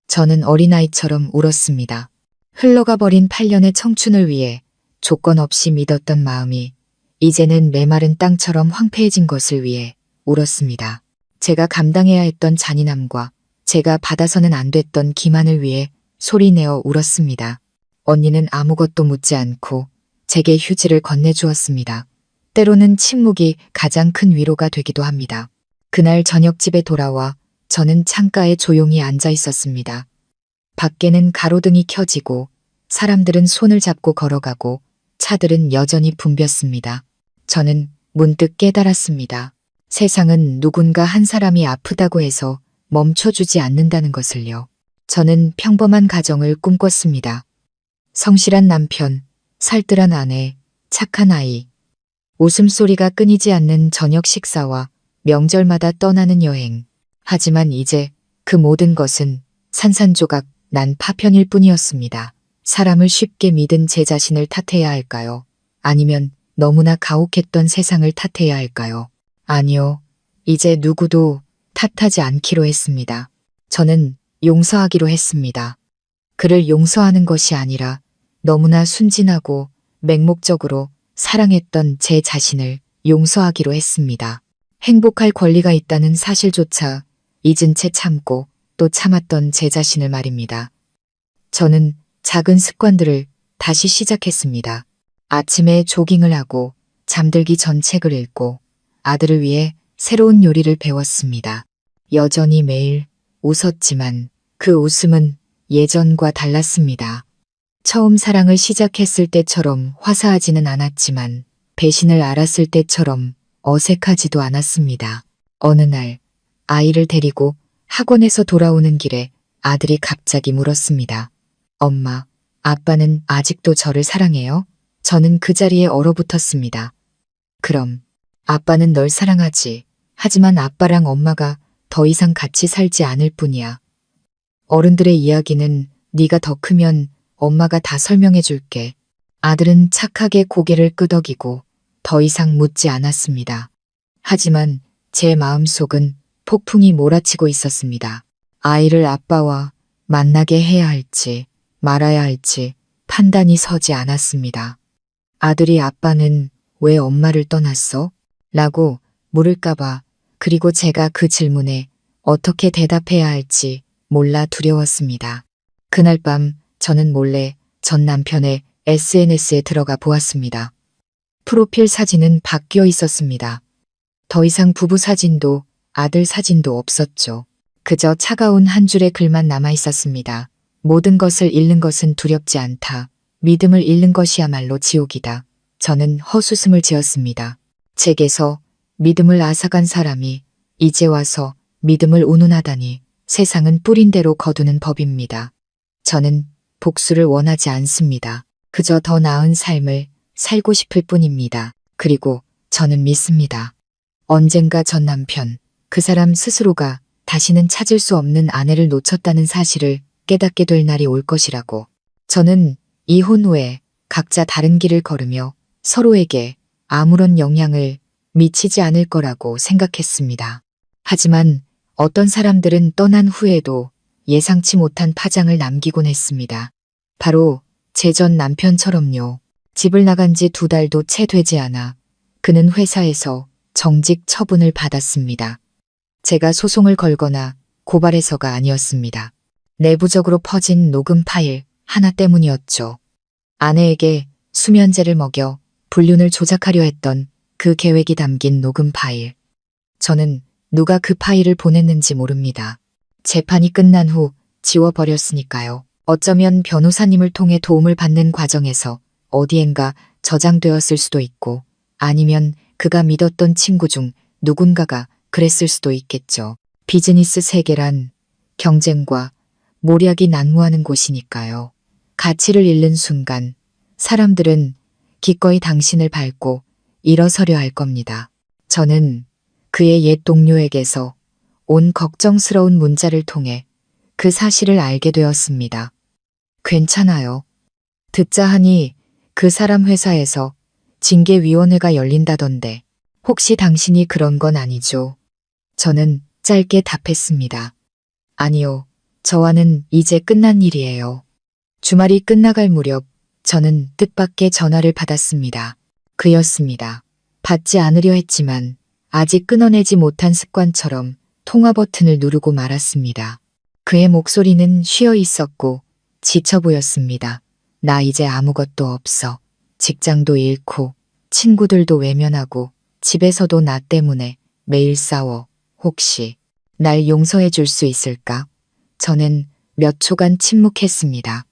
저는 어린아이처럼 울었습니다. 흘러가 버린 8년의 청춘을 위해 조건 없이 믿었던 마음이 이제는 메마른 땅처럼 황폐해진 것을 위해 울었습니다. 제가 감당해야 했던 잔인함과 제가 받아서는 안 됐던 기만을 위해 소리내어 울었습니다. 언니는 아무것도 묻지 않고 제게 휴지를 건네주었습니다. 때로는 침묵이 가장 큰 위로가 되기도 합니다. 그날 저녁 집에 돌아와 저는 창가에 조용히 앉아 있었습니다. 밖에는 가로등이 켜지고 사람들은 손을 잡고 걸어가고 차들은 여전히 붐볐습니다. 저는 문득 깨달았습니다. 세상은 누군가 한 사람이 아프다고 해서 멈춰주지 않는다는 것을요. 저는 평범한 가정을 꿈꿨습니다. 성실한 남편, 살뜰한 아내, 착한 아이, 웃음소리가 끊이지 않는 저녁 식사와 명절마다 떠나는 여행. 하지만 이제 그 모든 것은 산산조각 난 파편일 뿐이었습니다. 사람을 쉽게 믿은 제 자신을 탓해야 할까요? 아니면 너무나 가혹했던 세상을 탓해야 할까요? 아니요. 이제 누구도 탓하지 않기로 했습니다. 저는 용서하기로 했습니다. 그를 용서하는 것이 아니라 너무나 순진하고 맹목적으로 사랑했던 제 자신을 용서하기로 했습니다. 행복할 권리가 있다는 사실조차 잊은 채 참고 또 참았던 제 자신을 말입니다. 저는 작은 습관들을 다시 시작했습니다. 아침에 조깅을 하고 잠들기 전 책을 읽고 아들을 위해 새로운 요리를 배웠습니다. 여전히 매일 웃었지만 그 웃음은 예전과 달랐습니다. 처음 사랑을 시작했을 때처럼 화사하지는 않았지만 배신을 알았을 때처럼 어색하지도 않았습니다. 어느 날 아이를 데리고 학원에서 돌아오는 길에 아들이 갑자기 물었습니다. 엄마, 아빠는 아직도 저를 사랑해요? 저는 그 자리에 얼어붙었습니다. 그럼 아빠는 널 사랑하지. 하지만 아빠랑 엄마가 더 이상 같이 살지 않을 뿐이야. 어른들의 이야기는 네가 더 크면 엄마가 다 설명해 줄게. 아들은 착하게 고개를 끄덕이고 더 이상 묻지 않았습니다. 하지만 제 마음속은 폭풍이 몰아치고 있었습니다. 아이를 아빠와 만나게 해야 할지 말아야 할지 판단이 서지 않았습니다. 아들이 아빠는 왜 엄마를 떠났어? 라고 물을까봐 그리고 제가 그 질문에 어떻게 대답해야 할지 몰라 두려웠습니다. 그날 밤 저는 몰래 전 남편의 SNS에 들어가 보았습니다. 프로필 사진은 바뀌어 있었습니다. 더 이상 부부 사진도 아들 사진도 없었죠. 그저 차가운 한 줄의 글만 남아 있었습니다. 모든 것을 잃는 것은 두렵지 않다. 믿음을 잃는 것이야말로 지옥이다. 저는 헛웃음을 지었습니다. 제게서 믿음을 앗아간 사람이 이제 와서 믿음을 운운하다니 세상은 뿌린 대로 거두는 법입니다. 저는 복수를 원하지 않습니다. 그저 더 나은 삶을 살고 싶을 뿐입니다. 그리고 저는 믿습니다. 언젠가 전 남편, 그 사람 스스로가 다시는 찾을 수 없는 아내를 놓쳤다는 사실을 깨닫게 될 날이 올 것이라고. 저는 이혼 후에 각자 다른 길을 걸으며 서로에게 아무런 영향을 미치지 않을 거라고 생각했습니다. 하지만 어떤 사람들은 떠난 후에도 예상치 못한 파장을 남기곤 했습니다. 바로 제 전 남편처럼요. 집을 나간 지 2달도 채 되지 않아 그는 회사에서 정직 처분을 받았습니다. 제가 소송을 걸거나 고발해서가 아니었습니다. 내부적으로 퍼진 녹음 파일 하나 때문이었죠. 아내에게 수면제를 먹여 불륜을 조작하려 했던 그 계획이 담긴 녹음 파일. 저는 누가 그 파일을 보냈는지 모릅니다. 재판이 끝난 후 지워버렸으니까요. 어쩌면 변호사님을 통해 도움을 받는 과정에서 어디엔가 저장되었을 수도 있고, 아니면 그가 믿었던 친구 중 누군가가 그랬을 수도 있겠죠. 비즈니스 세계란 경쟁과 몰약이 난무하는 곳이니까요. 가치를 잃는 순간 사람들은 기꺼이 당신을 밟고 일어서려 할 겁니다. 저는 그의 옛 동료에게서 온 걱정스러운 문자를 통해 그 사실을 알게 되었습니다. 괜찮아요. 듣자 하니 그 사람 회사에서 징계위원회가 열린다던데 혹시 당신이 그런 건 아니죠? 저는 짧게 답했습니다. 아니요. 저와는 이제 끝난 일이에요. 주말이 끝나갈 무렵 저는 뜻밖의 전화를 받았습니다. 그였습니다. 받지 않으려 했지만 아직 끊어내지 못한 습관처럼 통화 버튼을 누르고 말았습니다. 그의 목소리는 쉬어 있었고 지쳐 보였습니다. 나 이제 아무것도 없어. 직장도 잃고 친구들도 외면하고 집에서도 나 때문에 매일 싸워. 혹시 날 용서해 줄 수 있을까? 저는 몇 초간 침묵했습니다.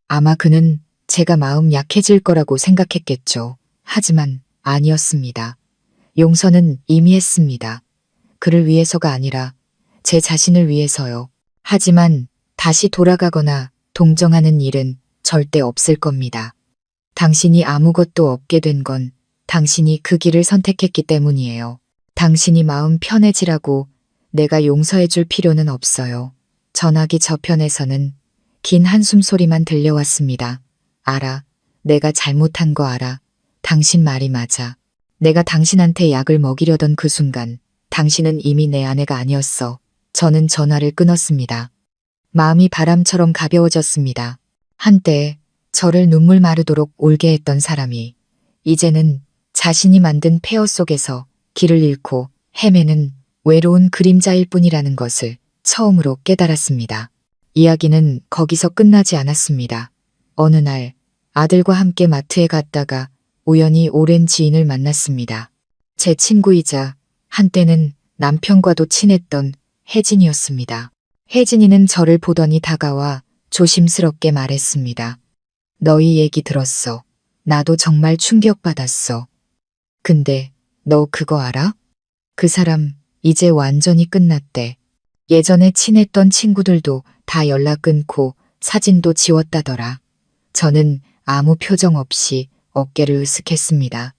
아마 그는 제가 마음 약해질 거라고 생각했겠죠. 하지만 아니었습니다. 용서는 이미 했습니다. 그를 위해서가 아니라 제 자신을 위해서요. 하지만 다시 돌아가거나 동정하는 일은 절대 없을 겁니다. 당신이 아무것도 없게 된 건 당신이 그 길을 선택했기 때문이에요. 당신이 마음 편해지라고 내가 용서해 줄 필요는 없어요. 전화기 저편에서는 긴 한숨 소리만 들려왔습니다. 알아. 내가 잘못한 거 알아. 당신 말이 맞아. 내가 당신한테 약을 먹이려던 그 순간 당신은 이미 내 아내가 아니었어. 저는 전화를 끊었습니다. 마음이 바람처럼 가벼워졌습니다. 한때 저를 눈물 마르도록 울게 했던 사람이 이제는 자신이 만든 폐허 속에서 길을 잃고 헤매는 외로운 그림자일 뿐이라는 것을 처음으로 깨달았습니다. 이야기는 거기서 끝나지 않았습니다. 어느 날 아들과 함께 마트에 갔다가 우연히 오랜 지인을 만났습니다. 제 친구이자 한때는 남편과도 친했던 혜진이었습니다. 혜진이는 저를 보더니 다가와 조심스럽게 말했습니다. 너희 얘기 들었어. 나도 정말 충격받았어. 근데 너 그거 알아? 그 사람 이제 완전히 끝났대. 예전에 친했던 친구들도 다 연락 끊고 사진도 지웠다더라. 저는 아무 표정 없이 어깨를 으쓱했습니다.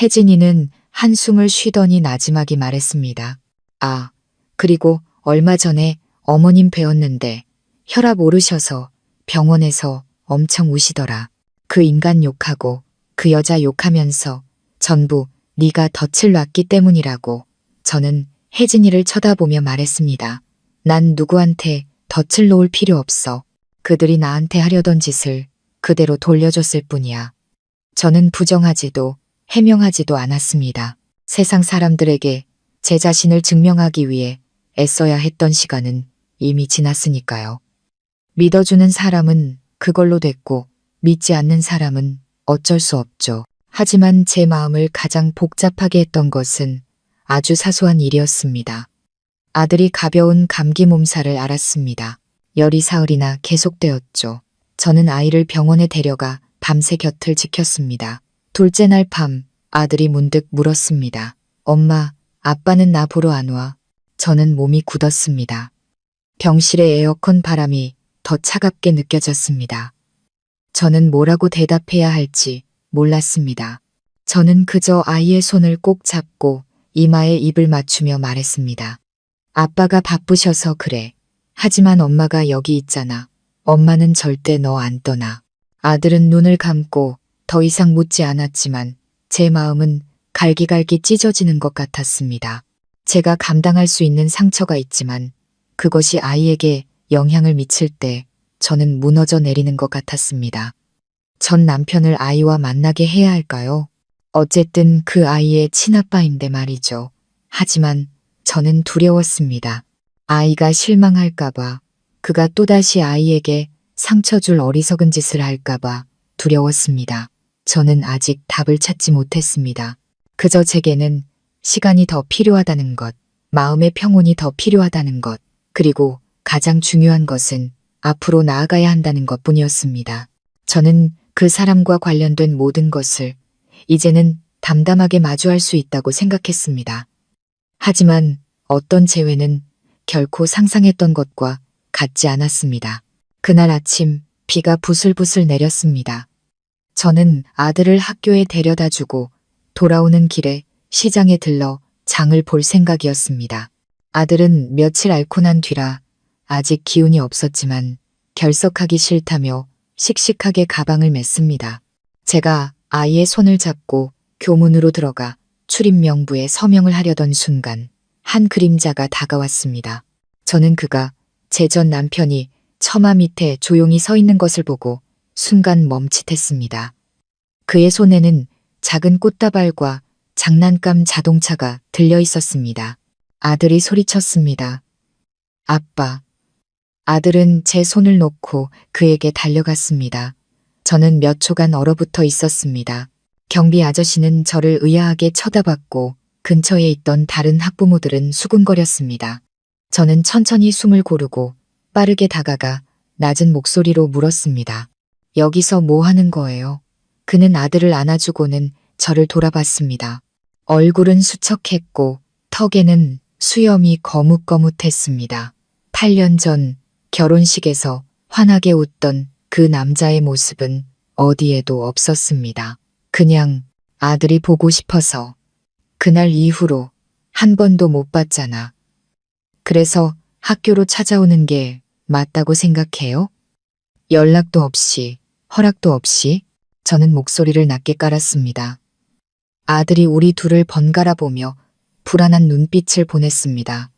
혜진이는 한숨을 쉬더니 나지막이 말했습니다. 아, 그리고 얼마 전에 어머님 뵈었는데 혈압 오르셔서 병원에서 엄청 우시더라. 그 인간 욕하고 그 여자 욕하면서 전부 네가 덫을 놨기 때문이라고. 저는 혜진이를 쳐다보며 말했습니다. 난 누구한테 덫을 놓을 필요 없어. 그들이 나한테 하려던 짓을 그대로 돌려줬을 뿐이야. 저는 부정하지도 해명하지도 않았습니다. 세상 사람들에게 제 자신을 증명하기 위해 애써야 했던 시간은 이미 지났으니까요. 믿어주는 사람은 그걸로 됐고 믿지 않는 사람은 어쩔 수 없죠. 하지만 제 마음을 가장 복잡하게 했던 것은 아주 사소한 일이었습니다. 아들이 가벼운 감기 몸살을 앓았습니다. 열이 사흘이나 계속되었죠. 저는 아이를 병원에 데려가 밤새 곁을 지켰습니다. 둘째 날 밤 아들이 문득 물었습니다. 엄마, 아빠는 나 보러 안 와? 저는 몸이 굳었습니다. 병실의 에어컨 바람이 더 차갑게 느껴졌습니다. 저는 뭐라고 대답해야 할지 몰랐습니다. 저는 그저 아이의 손을 꼭 잡고 이마에 입을 맞추며 말했습니다. 아빠가 바쁘셔서 그래. 하지만 엄마가 여기 있잖아. 엄마는 절대 너 안 떠나. 아들은 눈을 감고 더 이상 묻지 않았지만 제 마음은 갈기갈기 찢어지는 것 같았습니다. 제가 감당할 수 있는 상처가 있지만 그것이 아이에게 영향을 미칠 때 저는 무너져 내리는 것 같았습니다. 전 남편을 아이와 만나게 해야 할까요? 어쨌든 그 아이의 친아빠인데 말이죠. 하지만 저는 두려웠습니다. 아이가 실망할까봐, 그가 또다시 아이에게 상처 줄 어리석은 짓을 할까봐 두려웠습니다. 저는 아직 답을 찾지 못했습니다. 그저 제게는 시간이 더 필요하다는 것, 마음의 평온이 더 필요하다는 것, 그리고 가장 중요한 것은 앞으로 나아가야 한다는 것 뿐이었습니다. 저는 그 사람과 관련된 모든 것을 이제는 담담하게 마주할 수 있다고 생각했습니다. 하지만 어떤 재회는 결코 상상했던 것과 같지 않았습니다. 그날 아침 비가 부슬부슬 내렸습니다. 저는 아들을 학교에 데려다 주고 돌아오는 길에 시장에 들러 장을 볼 생각이었습니다. 아들은 며칠 앓고 난 뒤라 아직 기운이 없었지만 결석하기 싫다며 씩씩하게 가방을 맸습니다. 제가 아이의 손을 잡고 교문으로 들어가 출입 명부에 서명을 하려던 순간 한 그림자가 다가왔습니다. 저는 그가 제 전 남편이 처마 밑에 조용히 서 있는 것을 보고 순간 멈칫했습니다. 그의 손에는 작은 꽃다발과 장난감 자동차가 들려 있었습니다. 아들이 소리쳤습니다. 아빠. 아들은 제 손을 놓고 그에게 달려갔습니다. 저는 몇 초간 얼어붙어 있었습니다. 경비 아저씨는 저를 의아하게 쳐다봤고 근처에 있던 다른 학부모들은 수군거렸습니다. 저는 천천히 숨을 고르고 빠르게 다가가 낮은 목소리로 물었습니다. 여기서 뭐 하는 거예요? 그는 아들을 안아주고는 저를 돌아봤습니다. 얼굴은 수척했고 턱에는 수염이 거뭇거뭇했습니다. 8년 전 결혼식에서 환하게 웃던 그 남자의 모습은 어디에도 없었습니다. 그냥 아들이 보고 싶어서. 그날 이후로 한 번도 못 봤잖아. 그래서 학교로 찾아오는 게 맞다고 생각해요? 연락도 없이, 허락도 없이 저는 목소리를 낮게 깔았습니다. 아들이 우리 둘을 번갈아 보며 불안한 눈빛을 보냈습니다.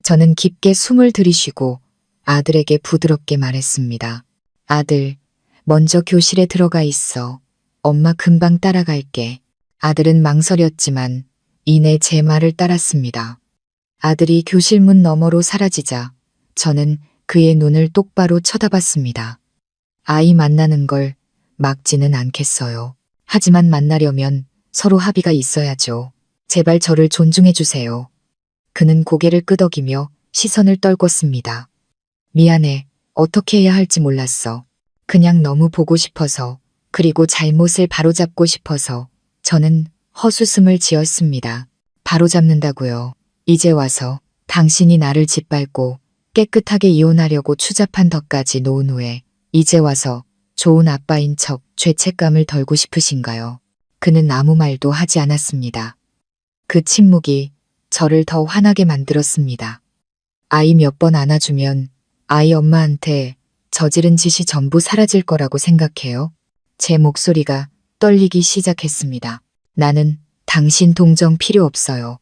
저는 깊게 숨을 들이쉬고 아들에게 부드럽게 말했습니다. 아들, 먼저 교실에 들어가 있어. 엄마 금방 따라갈게. 아들은 망설였지만 이내 제 말을 따랐습니다. 아들이 교실 문 너머로 사라지자 저는 그의 눈을 똑바로 쳐다봤습니다. 아이 만나는 걸 막지는 않겠어요. 하지만 만나려면 서로 합의가 있어야죠. 제발 저를 존중해 주세요. 그는 고개를 끄덕이며 시선을 떨궜습니다. 미안해. 어떻게 해야 할지 몰랐어. 그냥 너무 보고 싶어서, 그리고 잘못을 바로잡고 싶어서 저는 헛웃음을 지었습니다. 바로잡는다고요. 이제 와서 당신이 나를 짓밟고 깨끗하게 이혼하려고 추잡한 덫까지 놓은 후에 이제 와서 좋은 아빠인 척 죄책감을 덜고 싶으신가요? 그는 아무 말도 하지 않았습니다. 그 침묵이 저를 더 화나게 만들었습니다. 아이 몇 번 안아주면 아이 엄마한테 저지른 짓이 전부 사라질 거라고 생각해요? 제 목소리가 떨리기 시작했습니다. 나는 당신 동정 필요 없어요.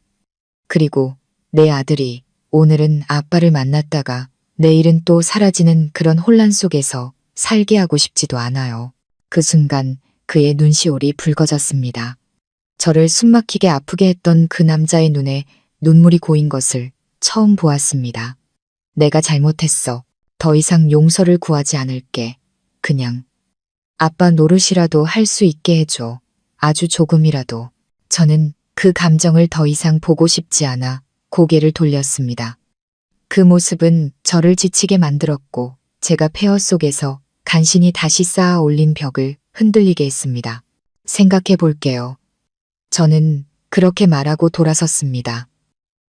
그리고 내 아들이 오늘은 아빠를 만났다가 내일은 또 사라지는 그런 혼란 속에서 살게 하고 싶지도 않아요. 그 순간 그의 눈시울이 붉어졌습니다. 저를 숨막히게 아프게 했던 그 남자의 눈에 눈물이 고인 것을 처음 보았습니다. 내가 잘못했어. 더 이상 용서를 구하지 않을게. 그냥 아빠 노릇이라도 할 수 있게 해줘. 아주 조금이라도. 저는 그 감정을 더 이상 보고 싶지 않아 고개를 돌렸습니다. 그 모습은 저를 지치게 만들었고 제가 폐허 속에서 간신히 다시 쌓아 올린 벽을 흔들리게 했습니다. 생각해 볼게요. 저는 그렇게 말하고 돌아섰습니다.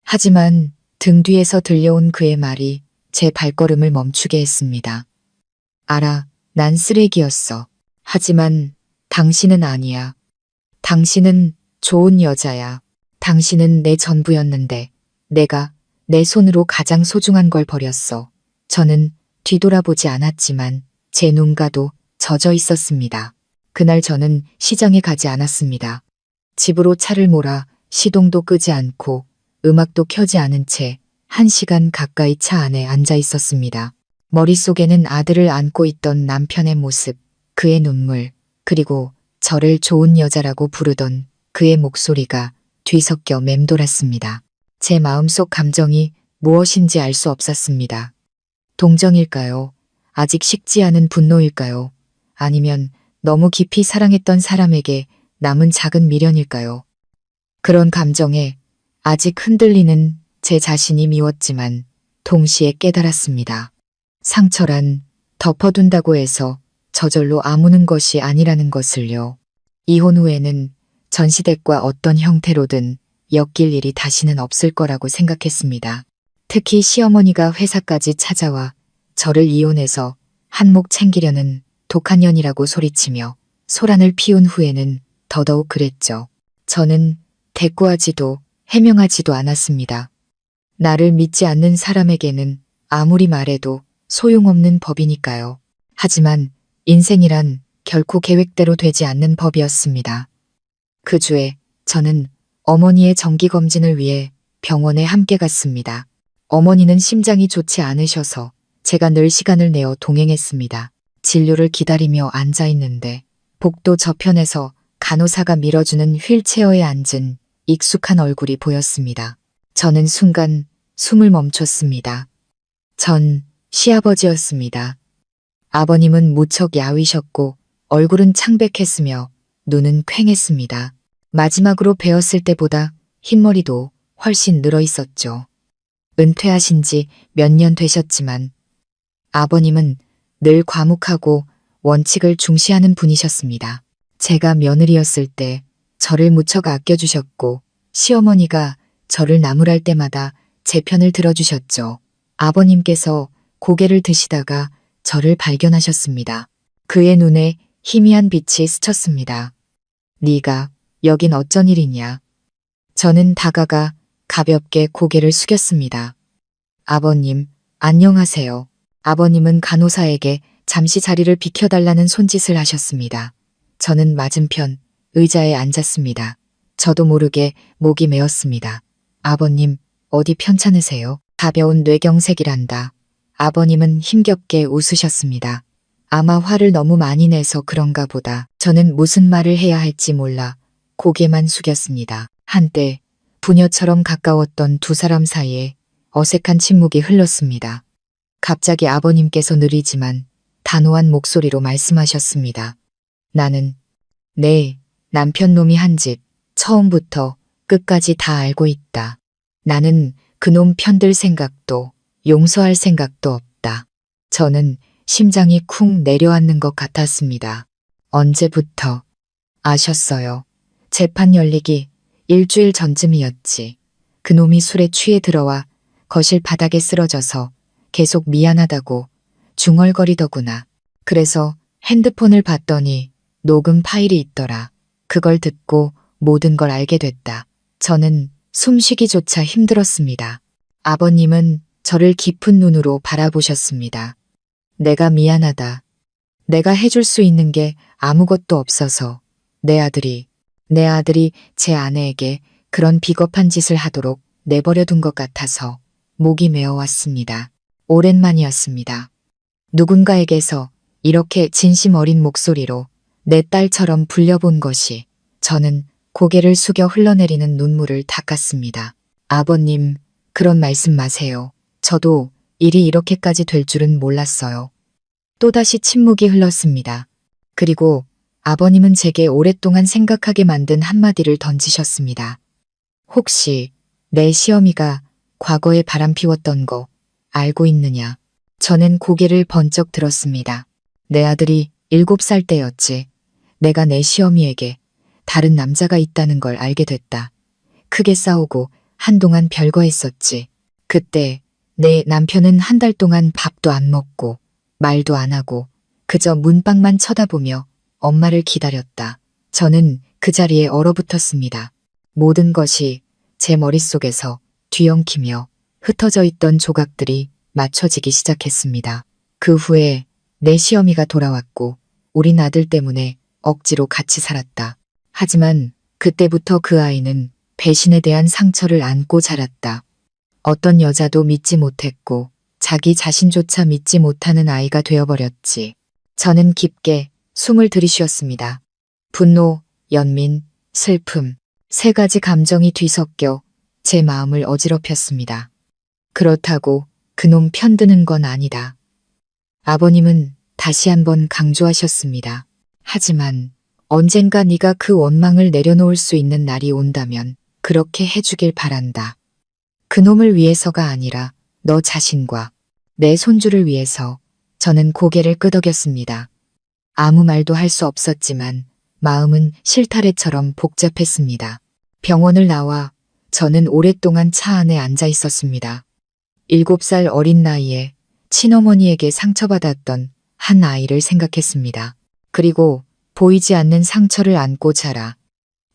하지만 등 뒤에서 들려온 그의 말이 제 발걸음을 멈추게 했습니다. 알아, 난 쓰레기였어. 하지만 당신은 아니야. 당신은 좋은 여자야. 당신은 내 전부였는데 내가 내 손으로 가장 소중한 걸 버렸어. 저는 뒤돌아보지 않았지만 제 눈가도 젖어 있었습니다. 그날 저는 시장에 가지 않았습니다. 집으로 차를 몰아 시동도 끄지 않고 음악도 켜지 않은 채 1시간 가까이 차 안에 앉아 있었습니다. 머릿속에는 아들을 안고 있던 남편의 모습, 그의 눈물, 그리고 저를 좋은 여자라고 부르던 그의 목소리가 뒤섞여 맴돌았습니다. 제 마음속 감정이 무엇인지 알 수 없었습니다. 동정일까요? 아직 식지 않은 분노일까요? 아니면 너무 깊이 사랑했던 사람에게 남은 작은 미련일까요? 그런 감정에 아직 흔들리는 제 자신이 미웠지만 동시에 깨달았습니다. 상처란 덮어둔다고 해서 저절로 아무는 것이 아니라는 것을요. 이혼 후에는 전시댁과 어떤 형태로든 엮일 일이 다시는 없을 거라고 생각했습니다. 특히 시어머니가 회사까지 찾아와 저를 이혼해서 한몫 챙기려는 독한 년이라고 소리치며 소란을 피운 후에는 더더욱 그랬죠. 저는 대꾸하지도 해명하지도 않았습니다. 나를 믿지 않는 사람에게는 아무리 말해도 소용없는 법이니까요. 하지만 인생이란 결코 계획대로 되지 않는 법이었습니다. 그 주에 저는 어머니의 정기검진을 위해 병원에 함께 갔습니다. 어머니는 심장이 좋지 않으셔서 제가 늘 시간을 내어 동행했습니다. 진료를 기다리며 앉아 있는데 복도 저편에서 간호사가 밀어주는 휠체어에 앉은 익숙한 얼굴이 보였습니다. 저는 순간 숨을 멈췄습니다. 전 시아버지였습니다. 아버님은 무척 야위셨고 얼굴은 창백했으며 눈은 퀭했습니다. 마지막으로 뵈었을 때보다 흰머리도 훨씬 늘어 있었죠. 은퇴하신 지 몇 년 되셨지만 아버님은 늘 과묵하고 원칙을 중시하는 분이셨습니다. 제가 며느리였을 때 저를 무척 아껴주셨고 시어머니가 저를 나무랄 때마다 제 편을 들어주셨죠. 아버님께서 고개를 드시다가 저를 발견하셨습니다. 그의 눈에 희미한 빛이 스쳤습니다. 네가 여긴 어쩐 일이냐? 저는 다가가 가볍게 고개를 숙였습니다. 아버님, 안녕하세요. 아버님은 간호사에게 잠시 자리를 비켜달라는 손짓을 하셨습니다. 저는 맞은편 의자에 앉았습니다. 저도 모르게 목이 메었습니다. 아버님, 어디 편찮으세요? 가벼운 뇌경색이란다. 아버님은 힘겹게 웃으셨습니다. 아마 화를 너무 많이 내서 그런가 보다. 저는 무슨 말을 해야 할지 몰라 고개만 숙였습니다. 한때 부녀처럼 가까웠던 두 사람 사이에 어색한 침묵이 흘렀습니다. 갑자기 아버님께서 느리지만 단호한 목소리로 말씀하셨습니다. 나는 내 남편 놈이 한 짓 처음부터 끝까지 다 알고 있다. 나는 그놈 편들 생각도 용서할 생각도 없다. 저는 심장이 쿵 내려앉는 것 같았습니다. 언제부터 아셨어요? 재판 열리기 일주일 전쯤이었지. 그놈이 술에 취해 들어와 거실 바닥에 쓰러져서 계속 미안하다고 중얼거리더구나. 그래서 핸드폰을 봤더니 녹음 파일이 있더라. 그걸 듣고 모든 걸 알게 됐다. 저는 숨쉬기조차 힘들었습니다. 아버님은 저를 깊은 눈으로 바라보셨습니다. 내가 미안하다. 내가 해줄 수 있는 게 아무것도 없어서 내 아들이 제 아내에게 그런 비겁한 짓을 하도록 내버려 둔 것 같아서 목이 메어왔습니다. 오랜만이었습니다. 누군가에게서 이렇게 진심 어린 목소리로 내 딸처럼 불려본 것이 저는 고개를 숙여 흘러내리는 눈물을 닦았습니다. 아버님, 그런 말씀 마세요. 저도 일이 이렇게까지 될 줄은 몰랐어요. 또다시 침묵이 흘렀습니다. 그리고 아버님은 제게 오랫동안 생각하게 만든 한마디를 던지셨습니다. 혹시 내 시어미가 과거에 바람피웠던 거 알고 있느냐? 저는 고개를 번쩍 들었습니다. 내 아들이 7살 때였지. 내가 내 시어미에게 다른 남자가 있다는 걸 알게 됐다. 크게 싸우고 한동안 별거했었지. 그때 내 남편은 한 달 동안 밥도 안 먹고 말도 안 하고 그저 문밖만 쳐다보며 엄마를 기다렸다. 저는 그 자리에 얼어붙었습니다. 모든 것이 제 머릿속에서 뒤엉키며 흩어져 있던 조각들이 맞춰지기 시작했습니다. 그 후에 내 시어미가 돌아왔고 우린 아들 때문에 억지로 같이 살았다. 하지만 그때부터 그 아이는 배신에 대한 상처를 안고 자랐다. 어떤 여자도 믿지 못했고 자기 자신조차 믿지 못하는 아이가 되어버렸지. 저는 깊게 숨을 들이쉬었습니다. 분노, 연민, 슬픔, 세 가지 감정이 뒤섞여 제 마음을 어지럽혔습니다. 그렇다고 그놈 편드는 건 아니다. 아버님은 다시 한번 강조하셨습니다. 하지만 언젠가 네가 그 원망을 내려놓을 수 있는 날이 온다면 그렇게 해주길 바란다. 그놈을 위해서가 아니라 너 자신과 내 손주를 위해서. 저는 고개를 끄덕였습니다. 아무 말도 할 수 없었지만 마음은 실타래처럼 복잡했습니다. 병원을 나와 저는 오랫동안 차 안에 앉아 있었습니다. 7살 어린 나이에 친어머니에게 상처받았던 한 아이를 생각했습니다. 그리고 보이지 않는 상처를 안고 자라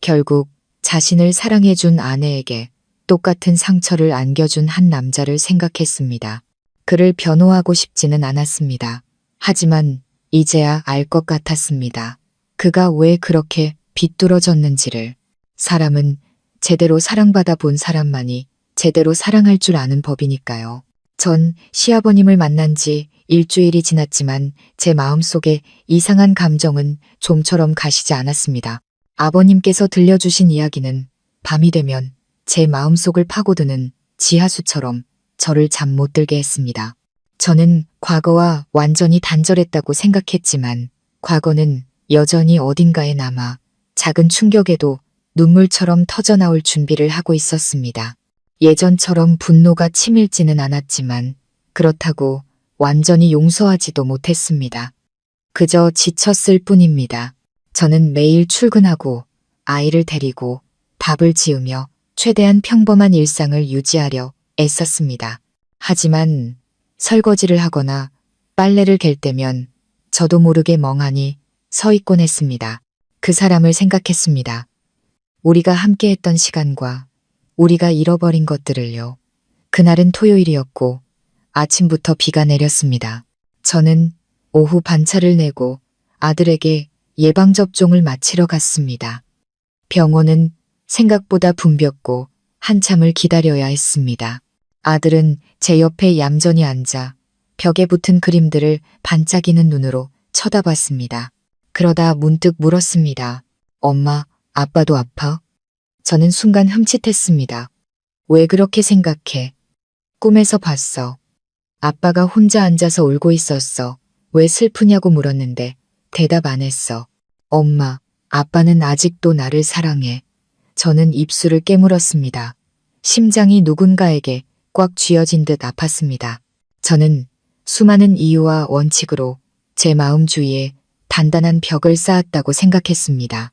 결국 자신을 사랑해준 아내에게 똑같은 상처를 안겨준 한 남자를 생각했습니다. 그를 변호하고 싶지는 않았습니다. 하지만 이제야 알 것 같았습니다. 그가 왜 그렇게 비뚤어졌는지를. 사람은 제대로 사랑받아 본 사람만이 제대로 사랑할 줄 아는 법이니까요. 전 시아버님을 만난 지 일주일이 지났지만 제 마음속에 이상한 감정은 좀처럼 가시지 않았습니다. 아버님께서 들려주신 이야기는 밤이 되면 제 마음속을 파고드는 지하수처럼 저를 잠 못 들게 했습니다. 저는 과거와 완전히 단절했다고 생각했지만 과거는 여전히 어딘가에 남아 작은 충격에도 눈물처럼 터져나올 준비를 하고 있었습니다. 예전처럼 분노가 치밀지는 않았지만 그렇다고 완전히 용서하지도 못했습니다. 그저 지쳤을 뿐입니다. 저는 매일 출근하고 아이를 데리고 밥을 지으며 최대한 평범한 일상을 유지하려 애썼습니다. 하지만 설거지를 하거나 빨래를 갤 때면 저도 모르게 멍하니 서 있곤 했습니다. 그 사람을 생각했습니다. 우리가 함께했던 시간과 우리가 잃어버린 것들을요. 그날은 토요일이었고 아침부터 비가 내렸습니다. 저는 오후 반차를 내고 아들에게 예방접종을 마치러 갔습니다. 병원은 생각보다 붐볐고 한참을 기다려야 했습니다. 아들은 제 옆에 얌전히 앉아 벽에 붙은 그림들을 반짝이는 눈으로 쳐다봤습니다. 그러다 문득 물었습니다. 엄마, 아빠도 아파? 저는 순간 흠칫했습니다. 왜 그렇게 생각해? 꿈에서 봤어. 아빠가 혼자 앉아서 울고 있었어. 왜 슬프냐고 물었는데 대답 안 했어. 엄마, 아빠는 아직도 나를 사랑해. 저는 입술을 깨물었습니다. 심장이 누군가에게 꽉 쥐어진 듯 아팠습니다. 저는 수많은 이유와 원칙으로 제 마음 주위에 단단한 벽을 쌓았다고 생각했습니다.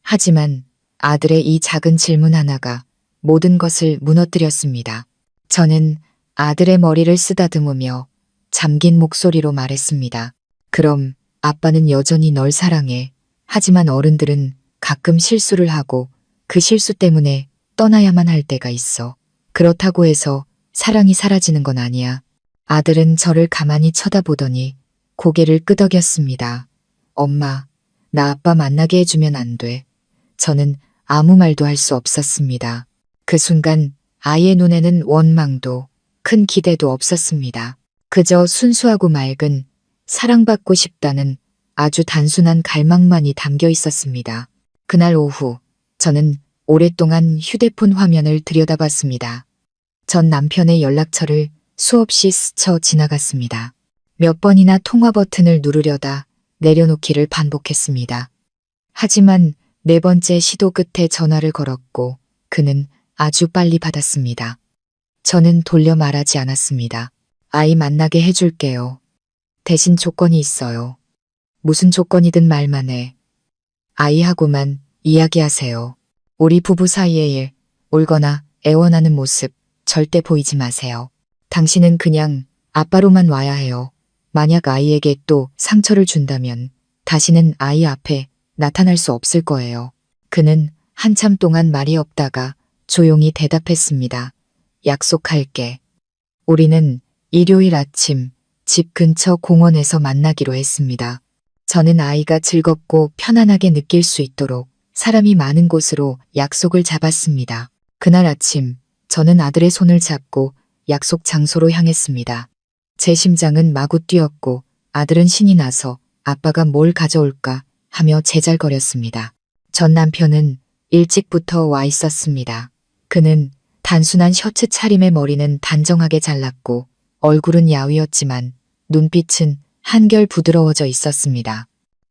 하지만 아들의 이 작은 질문 하나가 모든 것을 무너뜨렸습니다. 저는 아들의 머리를 쓰다듬으며 잠긴 목소리로 말했습니다. 그럼 아빠는 여전히 널 사랑해. 하지만 어른들은 가끔 실수를 하고 그 실수 때문에 떠나야만 할 때가 있어. 그렇다고 해서 사랑이 사라지는 건 아니야. 아들은 저를 가만히 쳐다보더니 고개를 끄덕였습니다. 엄마, 나 아빠 만나게 해주면 안 돼. 저는 아무 말도 할 수 없었습니다. 그 순간 아이의 눈에는 원망도 큰 기대도 없었습니다. 그저 순수하고 맑은 사랑받고 싶다는 아주 단순한 갈망만이 담겨 있었습니다. 그날 오후 저는 오랫동안 휴대폰 화면을 들여다봤습니다. 전 남편의 연락처를 수없이 스쳐 지나갔습니다. 몇 번이나 통화 버튼을 누르려다 내려놓기를 반복했습니다. 하지만 4번째 시도 끝에 전화를 걸었고 그는 아주 빨리 받았습니다. 저는 돌려 말하지 않았습니다. 아이 만나게 해줄게요. 대신 조건이 있어요. 무슨 조건이든 말만 해. 아이하고만 이야기하세요. 우리 부부 사이에 울거나 애원하는 모습 절대 보이지 마세요. 당신은 그냥 아빠로만 와야 해요. 만약 아이에게 또 상처를 준다면 다시는 아이 앞에 나타날 수 없을 거예요. 그는 한참 동안 말이 없다가 조용히 대답했습니다. 약속할게. 우리는 일요일 아침 집 근처 공원에서 만나기로 했습니다. 저는 아이가 즐겁고 편안하게 느낄 수 있도록 사람이 많은 곳으로 약속을 잡았습니다. 그날 아침 저는 아들의 손을 잡고 약속 장소로 향했습니다. 제 심장은 마구 뛰었고 아들은 신이 나서 아빠가 뭘 가져올까 하며 제잘거렸습니다. 전 남편은 일찍부터 와 있었습니다. 그는 단순한 셔츠 차림에 머리는 단정하게 잘랐고 얼굴은 야위었지만 눈빛은 한결 부드러워져 있었습니다.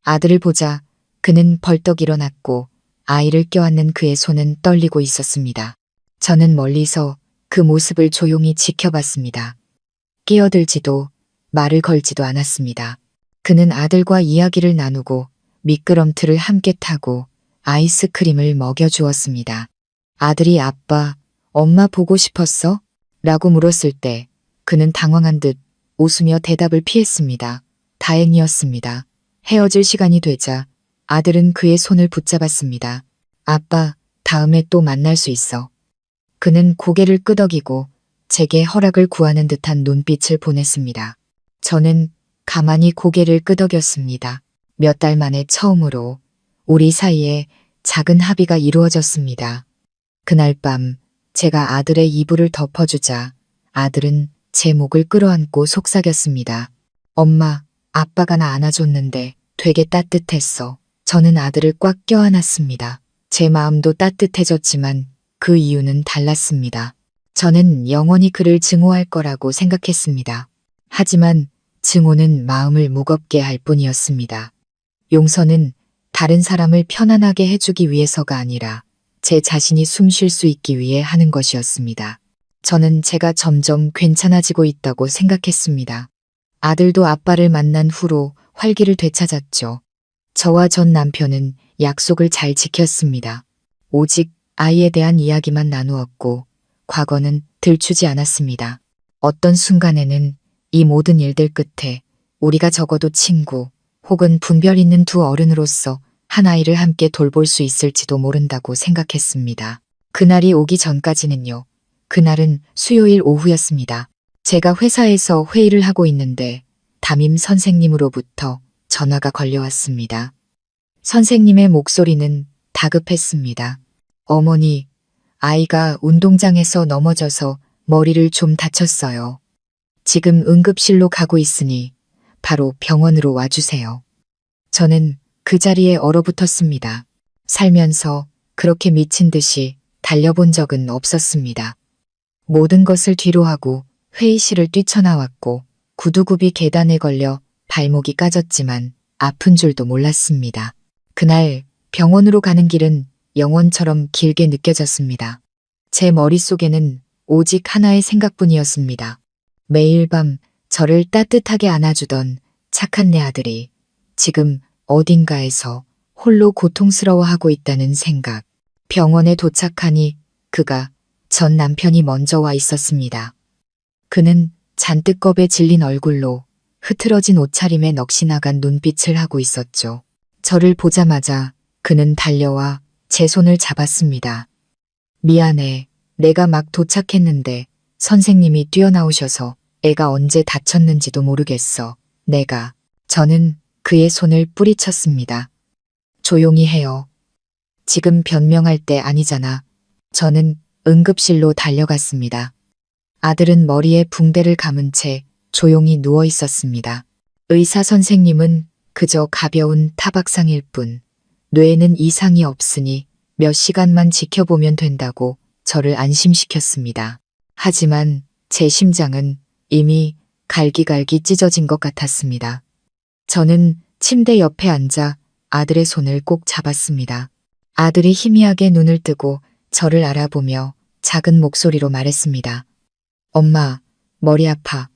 아들을 보자 그는 벌떡 일어났고 아이를 껴안는 그의 손은 떨리고 있었습니다. 저는 멀리서 그 모습을 조용히 지켜봤습니다. 끼어들지도 말을 걸지도 않았습니다. 그는 아들과 이야기를 나누고 미끄럼틀을 함께 타고 아이스크림을 먹여주었습니다. 아들이 아빠, 엄마 보고 싶었어? 라고 물었을 때 그는 당황한 듯 웃으며 대답을 피했습니다. 다행이었습니다. 헤어질 시간이 되자 아들은 그의 손을 붙잡았습니다. 아빠, 다음에 또 만날 수 있어. 그는 고개를 끄덕이고 제게 허락을 구하는 듯한 눈빛을 보냈습니다. 저는 가만히 고개를 끄덕였습니다. 몇 달 만에 처음으로 우리 사이에 작은 합의가 이루어졌습니다. 그날 밤 제가 아들의 이불을 덮어주자 아들은 제 목을 끌어안고 속삭였습니다. 엄마, 아빠가 나 안아줬는데 되게 따뜻했어. 저는 아들을 꽉 껴안았습니다. 제 마음도 따뜻해졌지만 그 이유는 달랐습니다. 저는 영원히 그를 증오할 거라고 생각했습니다. 하지만 증오는 마음을 무겁게 할 뿐이었습니다. 용서는 다른 사람을 편안하게 해주기 위해서가 아니라 제 자신이 숨 쉴 수 있기 위해 하는 것이었습니다. 저는 제가 점점 괜찮아지고 있다고 생각했습니다. 아들도 아빠를 만난 후로 활기를 되찾았죠. 저와 전 남편은 약속을 잘 지켰습니다. 오직 아이에 대한 이야기만 나누었고 과거는 들추지 않았습니다. 어떤 순간에는 이 모든 일들 끝에 우리가 적어도 친구 혹은 분별 있는 두 어른으로서 한 아이를 함께 돌볼 수 있을지도 모른다고 생각했습니다. 그날이 오기 전까지는요. 그날은 수요일 오후였습니다. 제가 회사에서 회의를 하고 있는데 담임 선생님으로부터 전화가 걸려왔습니다. 선생님의 목소리는 다급했습니다. 어머니, 아이가 운동장에서 넘어져서 머리를 좀 다쳤어요. 지금 응급실로 가고 있으니 바로 병원으로 와주세요. 저는 그 자리에 얼어붙었습니다. 살면서 그렇게 미친 듯이 달려본 적은 없었습니다. 모든 것을 뒤로하고 회의실을 뛰쳐나왔고 구두굽이 계단에 걸려 발목이 까졌지만 아픈 줄도 몰랐습니다. 그날 병원으로 가는 길은 영원처럼 길게 느껴졌습니다. 제 머릿속에는 오직 하나의 생각뿐이었습니다. 매일 밤 저를 따뜻하게 안아주던 착한 내 아들이 지금 어딘가에서 홀로 고통스러워하고 있다는 생각. 병원에 도착하니 그가 전 남편이 먼저 와 있었습니다. 그는 잔뜩 겁에 질린 얼굴로 흐트러진 옷차림에 넋이 나간 눈빛을 하고 있었죠. 저를 보자마자 그는 달려와 제 손을 잡았습니다. 미안해. 내가 막 도착했는데 선생님이 뛰어나오셔서 애가 언제 다쳤는지도 모르겠어. 저는 그의 손을 뿌리쳤습니다. 조용히 해요. 지금 변명할 때 아니잖아. 저는 응급실로 달려갔습니다. 아들은 머리에 붕대를 감은 채 조용히 누워 있었습니다. 의사 선생님은 그저 가벼운 타박상일 뿐, 뇌에는 이상이 없으니 몇 시간만 지켜보면 된다고 저를 안심시켰습니다. 하지만 제 심장은 이미 갈기갈기 찢어진 것 같았습니다. 저는 침대 옆에 앉아 아들의 손을 꼭 잡았습니다. 아들이 희미하게 눈을 뜨고 저를 알아보며 작은 목소리로 말했습니다. 엄마, 머리 아파.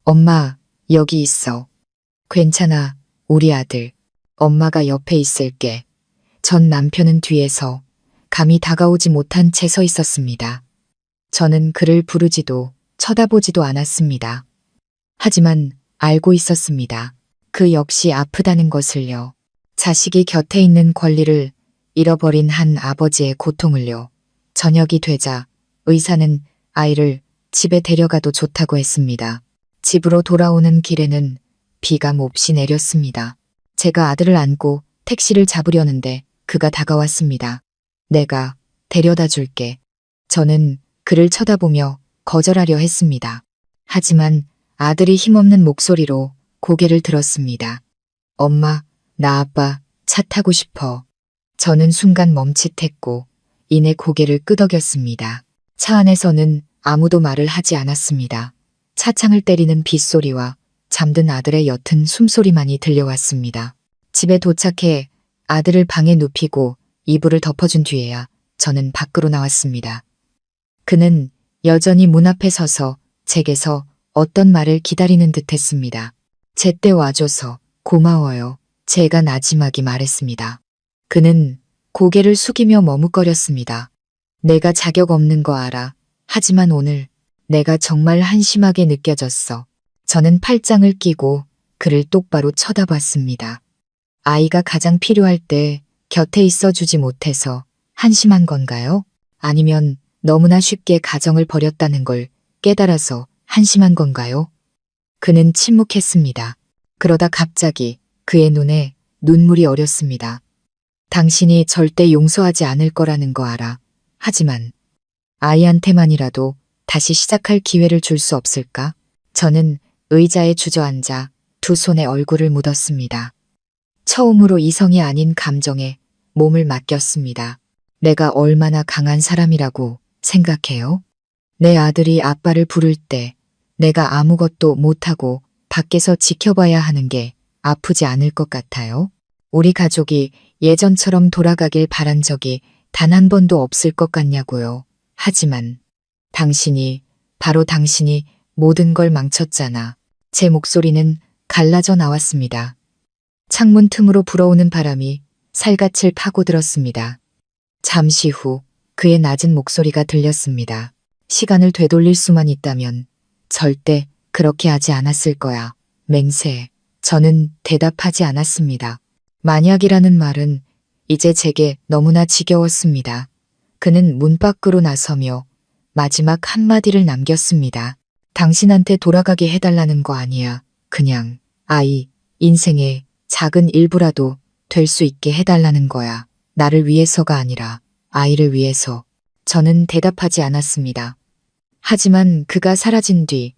엄마, 여기 있어. 괜찮아, 우리 아들. 엄마가 옆에 있을게. 전 남편은 뒤에서 감히 다가오지 못한 채 서 있었습니다. 저는 그를 부르지도 쳐다보지도 않았습니다. 하지만 알고 있었습니다. 그 역시 아프다는 것을요. 자식이 곁에 있는 권리를 잃어버린 한 아버지의 고통을요. 저녁이 되자 의사는 아이를 집에 데려가도 좋다고 했습니다. 집으로 돌아오는 길에는 비가 몹시 내렸습니다. 제가 아들을 안고 택시를 잡으려는데 그가 다가왔습니다. 내가 데려다 줄게. 저는 그를 쳐다보며 거절하려 했습니다. 하지만 아들이 힘없는 목소리로 고개를 들었습니다. 엄마, 나 아빠 차 타고 싶어. 저는 순간 멈칫했고 이내 고개를 끄덕였습니다. 차 안에서는 아무도 말을 하지 않았습니다. 차창을 때리는 빗소리와 잠든 아들의 옅은 숨소리만이 들려왔습니다. 집에 도착해 아들을 방에 눕히고 이불을 덮어준 뒤에야 저는 밖으로 나왔습니다. 그는 여전히 문 앞에 서서 제게서 어떤 말을 기다리는 듯 했습니다. 제때 와줘서 고마워요. 제가 나지막이 말했습니다. 그는 고개를 숙이며 머뭇거렸습니다. 내가 자격 없는 거 알아. 하지만 오늘 내가 정말 한심하게 느껴졌어. 저는 팔짱을 끼고 그를 똑바로 쳐다봤습니다. 아이가 가장 필요할 때 곁에 있어 주지 못해서 한심한 건가요? 아니면 너무나 쉽게 가정을 버렸다는 걸 깨달아서 한심한 건가요? 그는 침묵했습니다. 그러다 갑자기 그의 눈에 눈물이 어렸습니다. 당신이 절대 용서하지 않을 거라는 거 알아. 하지만 아이한테만이라도 다시 시작할 기회를 줄 수 없을까? 저는 의자에 주저앉아 두 손에 얼굴을 묻었습니다. 처음으로 이성이 아닌 감정에 몸을 맡겼습니다. 내가 얼마나 강한 사람이라고 생각해요? 내 아들이 아빠를 부를 때 내가 아무것도 못하고 밖에서 지켜봐야 하는 게 아프지 않을 것 같아요? 우리 가족이 예전처럼 돌아가길 바란 적이 단 한 번도 없을 것 같냐고요. 하지만 바로 당신이 모든 걸 망쳤잖아. 제 목소리는 갈라져 나왔습니다. 창문 틈으로 불어오는 바람이 살갗을 파고들었습니다. 잠시 후 그의 낮은 목소리가 들렸습니다. 시간을 되돌릴 수만 있다면 절대 그렇게 하지 않았을 거야. 맹세. 저는 대답하지 않았습니다. 만약이라는 말은 이제 제게 너무나 지겨웠습니다. 그는 문 밖으로 나서며 마지막 한마디를 남겼습니다. 당신한테 돌아가게 해달라는 거 아니야. 그냥 아이, 인생의 작은 일부라도 될 수 있게 해달라는 거야. 나를 위해서가 아니라 아이를 위해서. 저는 대답하지 않았습니다. 하지만 그가 사라진 뒤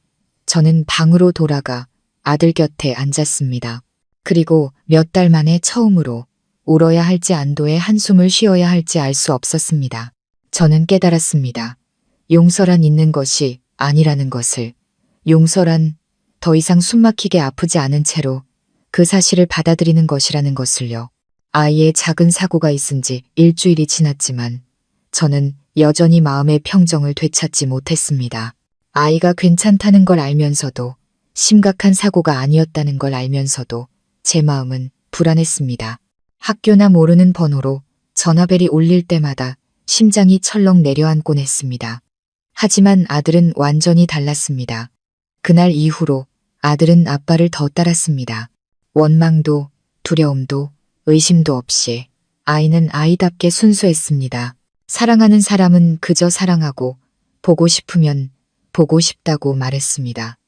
저는 방으로 돌아가 아들 곁에 앉았습니다. 그리고 몇 달 만에 처음으로 울어야 할지 안도의 한숨을 쉬어야 할지 알 수 없었습니다. 저는 깨달았습니다. 용서란 있는 것이 아니라는 것을. 용서란 더 이상 숨막히게 아프지 않은 채로 그 사실을 받아들이는 것이라는 것을요. 아이의 작은 사고가 있은 지 일주일이 지났지만 저는 여전히 마음의 평정을 되찾지 못했습니다. 아이가 괜찮다는 걸 알면서도 심각한 사고가 아니었다는 걸 알면서도 제 마음은 불안했습니다. 학교나 모르는 번호로 전화벨이 울릴 때마다 심장이 철렁 내려앉곤 했습니다. 하지만 아들은 완전히 달랐습니다. 그날 이후로 아들은 아빠를 더 따랐습니다. 원망도 두려움도 의심도 없이 아이는 아이답게 순수했습니다. 사랑하는 사람은 그저 사랑하고 보고 싶으면 보고 싶다고 말했습니다.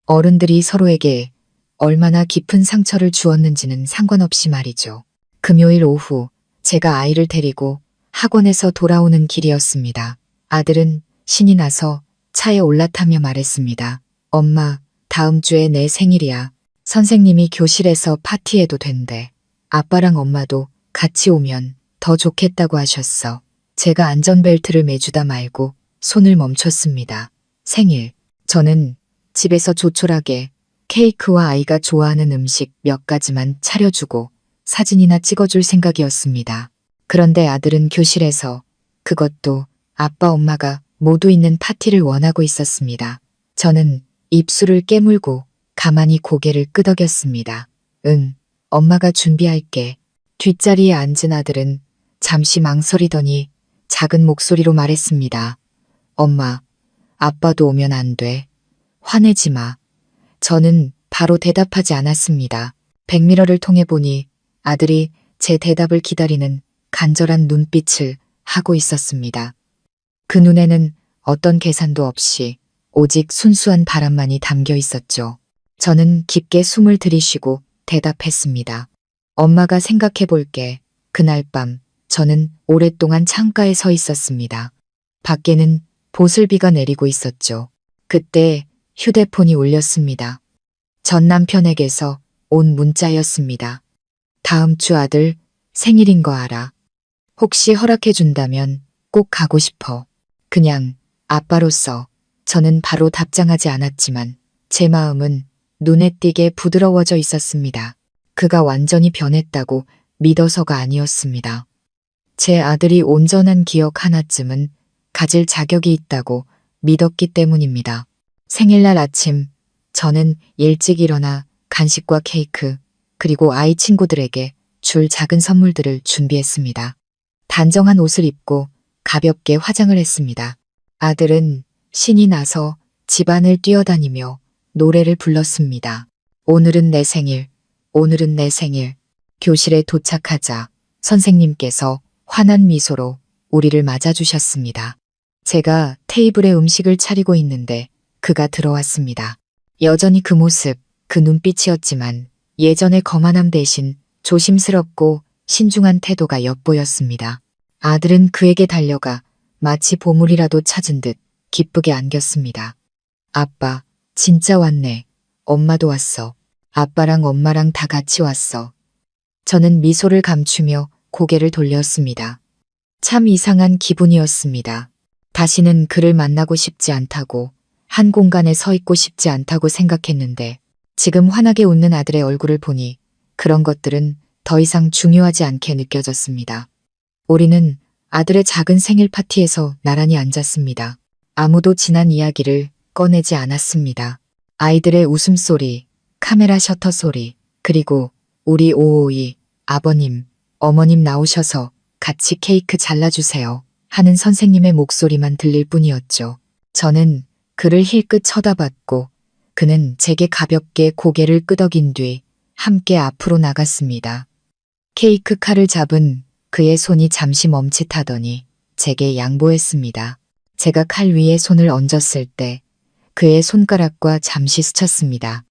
어른들이 서로에게 얼마나 깊은 상처를 주었는지는 상관없이 말이죠. 금요일 오후 제가 아이를 데리고 학원에서 돌아오는 길이었습니다. 아들은 신이 나서 차에 올라타며 말했습니다. 엄마, 다음 주에 내 생일이야. 선생님이 교실에서 파티해도 된대. 아빠랑 엄마도 같이 오면 더 좋겠다고 하셨어. 제가 안전벨트를 매주다 말고 손을 멈췄습니다. 생일. 저는 집에서 조촐하게 케이크와 아이가 좋아하는 음식 몇 가지만 차려주고 사진이나 찍어줄 생각이었습니다. 그런데 아들은 교실에서 그것도 아빠 엄마가 모두 있는 파티를 원하고 있었습니다. 저는 입술을 깨물고 가만히 고개를 끄덕였습니다. 응, 엄마가 준비할게. 뒷자리에 앉은 아들은 잠시 망설이더니 작은 목소리로 말했습니다. 엄마, 아빠도 오면 안 돼. 화내지 마. 저는 바로 대답하지 않았습니다. 백미러를 통해 보니 아들이 제 대답을 기다리는 간절한 눈빛을 하고 있었습니다. 그 눈에는 어떤 계산도 없이 오직 순수한 바람만이 담겨 있었죠. 저는 깊게 숨을 들이쉬고 대답했습니다. 엄마가 생각해 볼게. 그날 밤 저는 오랫동안 창가에 서 있었습니다. 밖에는 보슬비가 내리고 있었죠. 그때 휴대폰이 울렸습니다. 전 남편에게서 온 문자였습니다. 다음 주 아들 생일인 거 알아. 혹시 허락해 준다면 꼭 가고 싶어. 그냥 아빠로서 저는 바로 답장하지 않았지만 제 마음은 눈에 띄게 부드러워져 있었습니다. 그가 완전히 변했다고 믿어서가 아니었습니다. 제 아들이 온전한 기억 하나쯤은 가질 자격이 있다고 믿었기 때문입니다. 생일날 아침, 저는 일찍 일어나 간식과 케이크, 그리고 아이 친구들에게 줄 작은 선물들을 준비했습니다. 단정한 옷을 입고 가볍게 화장을 했습니다. 아들은 신이 나서 집안을 뛰어다니며 노래를 불렀습니다. 오늘은 내 생일, 오늘은 내 생일. 교실에 도착하자 선생님께서 환한 미소로 우리를 맞아주셨습니다. 제가 테이블에 음식을 차리고 있는데 그가 들어왔습니다. 여전히 그 모습, 그 눈빛이었지만 예전의 거만함 대신 조심스럽고 신중한 태도가 엿보였습니다. 아들은 그에게 달려가 마치 보물이라도 찾은 듯 기쁘게 안겼습니다. 아빠, 진짜 왔네. 엄마도 왔어. 아빠랑 엄마랑 다 같이 왔어. 저는 미소를 감추며 고개를 돌렸습니다. 참 이상한 기분이었습니다. 다시는 그를 만나고 싶지 않다고, 한 공간에 서 있고 싶지 않다고 생각했는데 지금 환하게 웃는 아들의 얼굴을 보니 그런 것들은 더 이상 중요하지 않게 느껴졌습니다. 우리는 아들의 작은 생일 파티에서 나란히 앉았습니다. 아무도 지난 이야기를 꺼내지 않았습니다. 아이들의 웃음소리, 카메라 셔터 소리, 그리고 우리 오오이 아버님, 어머님 나오셔서 같이 케이크 잘라주세요 하는 선생님의 목소리만 들릴 뿐이었죠. 저는 그를 힐끗 쳐다봤고 그는 제게 가볍게 고개를 끄덕인 뒤 함께 앞으로 나갔습니다. 케이크 칼을 잡은 그의 손이 잠시 멈칫하더니 제게 양보했습니다. 제가 칼 위에 손을 얹었을 때 그의 손가락과 잠시 스쳤습니다.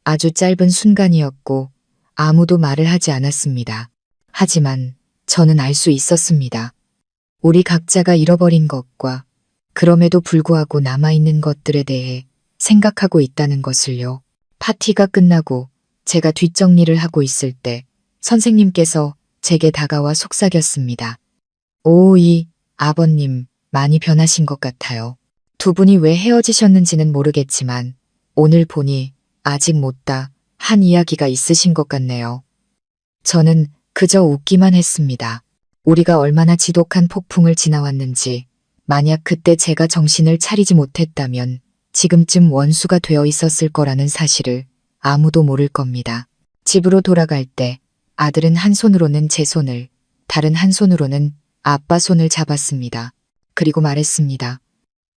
아주 짧은 순간이었고 아무도 말을 하지 않았습니다. 하지만 저는 알 수 있었습니다. 우리 각자가 잃어버린 것과 그럼에도 불구하고 남아있는 것들에 대해 생각하고 있다는 것을요. 파티가 끝나고 제가 뒷정리를 하고 있을 때 선생님께서 제게 다가와 속삭였습니다. 오오이 아버님 많이 변하신 것 같아요. 두 분이 왜 헤어지셨는지는 모르겠지만 오늘 보니 아직 못다 한 이야기가 있으신 것 같네요. 저는 그저 웃기만 했습니다. 우리가 얼마나 지독한 폭풍을 지나왔는지, 만약 그때 제가 정신을 차리지 못했다면 지금쯤 원수가 되어 있었을 거라는 사실을 아무도 모를 겁니다. 집으로 돌아갈 때 아들은 한 손으로는 제 손을, 다른 한 손으로는 아빠 손을 잡았습니다. 그리고 말했습니다.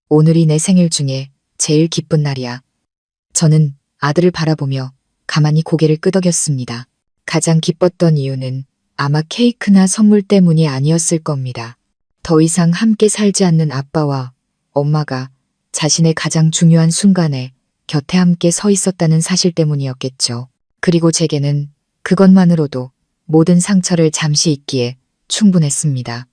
오늘이 내 생일 중에 제일 기쁜 날이야. 저는 아들을 바라보며 가만히 고개를 끄덕였습니다. 가장 기뻤던 이유는 아마 케이크나 선물 때문이 아니었을 겁니다. 더 이상 함께 살지 않는 아빠와 엄마가 자신의 가장 중요한 순간에 곁에 함께 서 있었다는 사실 때문이었겠죠. 그리고 제게는 그것만으로도 모든 상처를 잠시 잊기에 충분했습니다.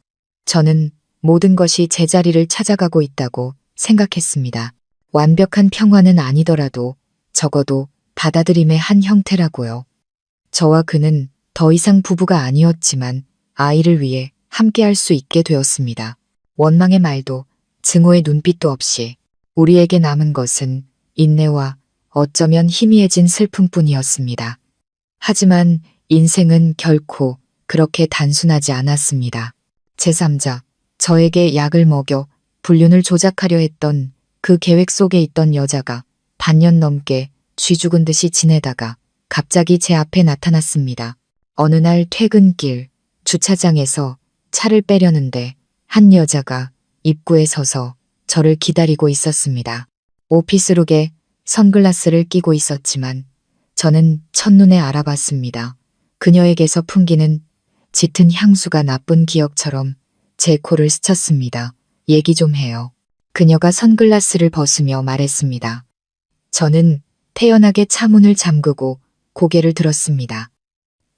저는 모든 것이 제자리를 찾아가고 있다고 생각했습니다. 완벽한 평화는 아니더라도 적어도 받아들임의 한 형태라고요. 저와 그는 더 이상 부부가 아니었지만 아이를 위해 함께할 수 있게 되었습니다. 원망의 말도 증오의 눈빛도 없이 우리에게 남은 것은 인내와 어쩌면 희미해진 슬픔뿐이었습니다. 하지만 인생은 결코 그렇게 단순하지 않았습니다. 제3자, 저에게 약을 먹여 불륜을 조작하려 했던 그 계획 속에 있던 여자가 반년 넘게 쥐 죽은 듯이 지내다가 갑자기 제 앞에 나타났습니다. 어느 날 퇴근길 주차장에서 차를 빼려는데 한 여자가 입구에 서서 저를 기다리고 있었습니다. 오피스룩에 선글라스를 끼고 있었지만 저는 첫눈에 알아봤습니다. 그녀에게서 풍기는 짙은 향수가 나쁜 기억처럼 제 코를 스쳤습니다. 얘기 좀 해요. 그녀가 선글라스를 벗으며 말했습니다. 저는 태연하게 차문을 잠그고 고개를 들었습니다.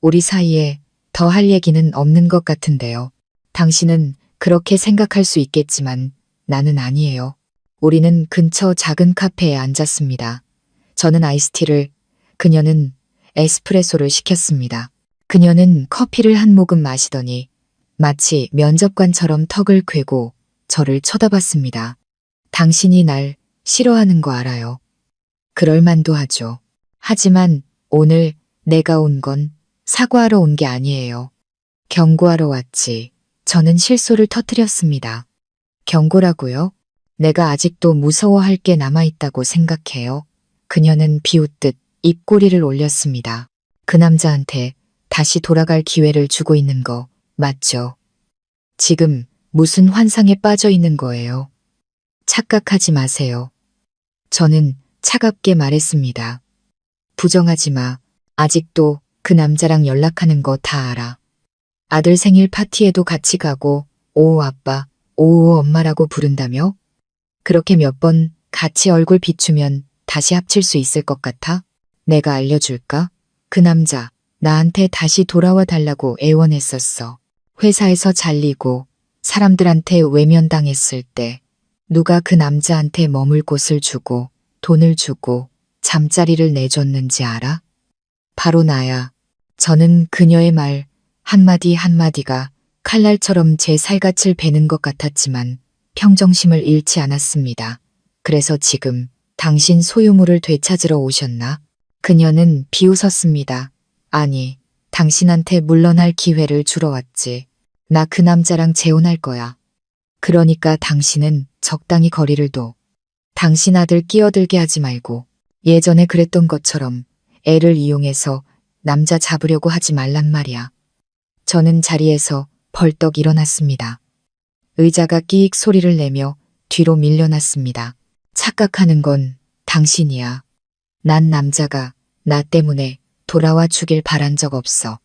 우리 사이에 더 할 얘기는 없는 것 같은데요. 당신은 그렇게 생각할 수 있겠지만 나는 아니에요. 우리는 근처 작은 카페에 앉았습니다. 저는 아이스티를, 그녀는 에스프레소를 시켰습니다. 그녀는 커피를 한 모금 마시더니 마치 면접관처럼 턱을 꿰고 저를 쳐다봤습니다. 당신이 날 싫어하는 거 알아요. 그럴 만도 하죠. 하지만 오늘 내가 온 건 사과하러 온 게 아니에요. 경고하러 왔지. 저는 실소를 터뜨렸습니다. 경고라고요? 내가 아직도 무서워할 게 남아있다고 생각해요. 그녀는 비웃듯 입꼬리를 올렸습니다. 그 남자한테 다시 돌아갈 기회를 주고 있는 거 맞죠? 지금 무슨 환상에 빠져 있는 거예요? 착각하지 마세요. 저는 차갑게 말했습니다. 부정하지 마. 아직도 그 남자랑 연락하는 거 다 알아. 아들 생일 파티에도 같이 가고 오오 아빠, 오오 엄마라고 부른다며? 그렇게 몇 번 같이 얼굴 비추면 다시 합칠 수 있을 것 같아? 내가 알려줄까? 그 남자 나한테 다시 돌아와 달라고 애원했었어. 회사에서 잘리고 사람들한테 외면당했을 때 누가 그 남자한테 머물 곳을 주고 돈을 주고 잠자리를 내줬는지 알아? 바로 나야. 저는 그녀의 말 한마디 한마디가 칼날처럼 제 살갗을 베는 것 같았지만 평정심을 잃지 않았습니다. 그래서 지금 당신 소유물을 되찾으러 오셨나? 그녀는 비웃었습니다. 아니, 당신한테 물러날 기회를 주러 왔지. 나 그 남자랑 재혼할 거야. 그러니까 당신은 적당히 거리를 둬. 당신 아들 끼어들게 하지 말고 예전에 그랬던 것처럼 애를 이용해서 남자 잡으려고 하지 말란 말이야. 저는 자리에서 벌떡 일어났습니다. 의자가 끼익 소리를 내며 뒤로 밀려났습니다. 착각하는 건 당신이야. 난 남자가 나 때문에 돌아와 주길 바란 적 없어.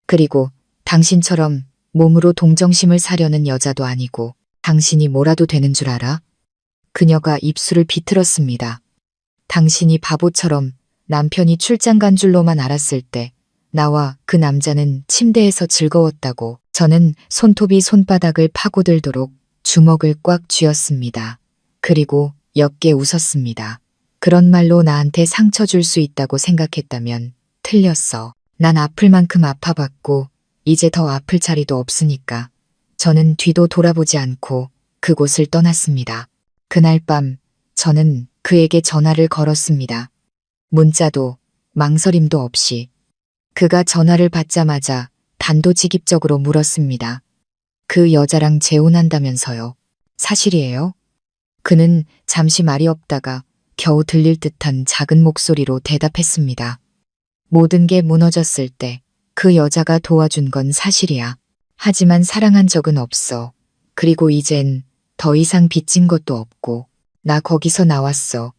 그리고 당신처럼 몸으로 동정심을 사려는 여자도 아니고 당신이 뭐라도 되는 줄 알아? 그녀가 입술을 비틀었습니다. 당신이 바보처럼 남편이 출장 간 줄로만 알았을 때 나와 그 남자는 침대에서 즐거웠다고. 저는 손톱이 손바닥을 파고들도록 주먹을 꽉 쥐었습니다. 그리고 옅게 웃었습니다. 그런 말로 나한테 상처 줄 수 있다고 생각했다면 틀렸어. 난 아플 만큼 아파봤고 이제 더 아플 자리도 없으니까. 저는 뒤도 돌아보지 않고 그곳을 떠났습니다. 그날 밤 저는 그에게 전화를 걸었습니다. 문자도 망설임도 없이. 그가 전화를 받자마자 단도직입적으로 물었습니다. 그 여자랑 재혼한다면서요. 사실이에요? 그는 잠시 말이 없다가 겨우 들릴 듯한 작은 목소리로 대답했습니다. 모든 게 무너졌을 때 그 여자가 도와준 건 사실이야. 하지만 사랑한 적은 없어. 그리고 이젠 더 이상 빚진 것도 없고 나 거기서 나왔어.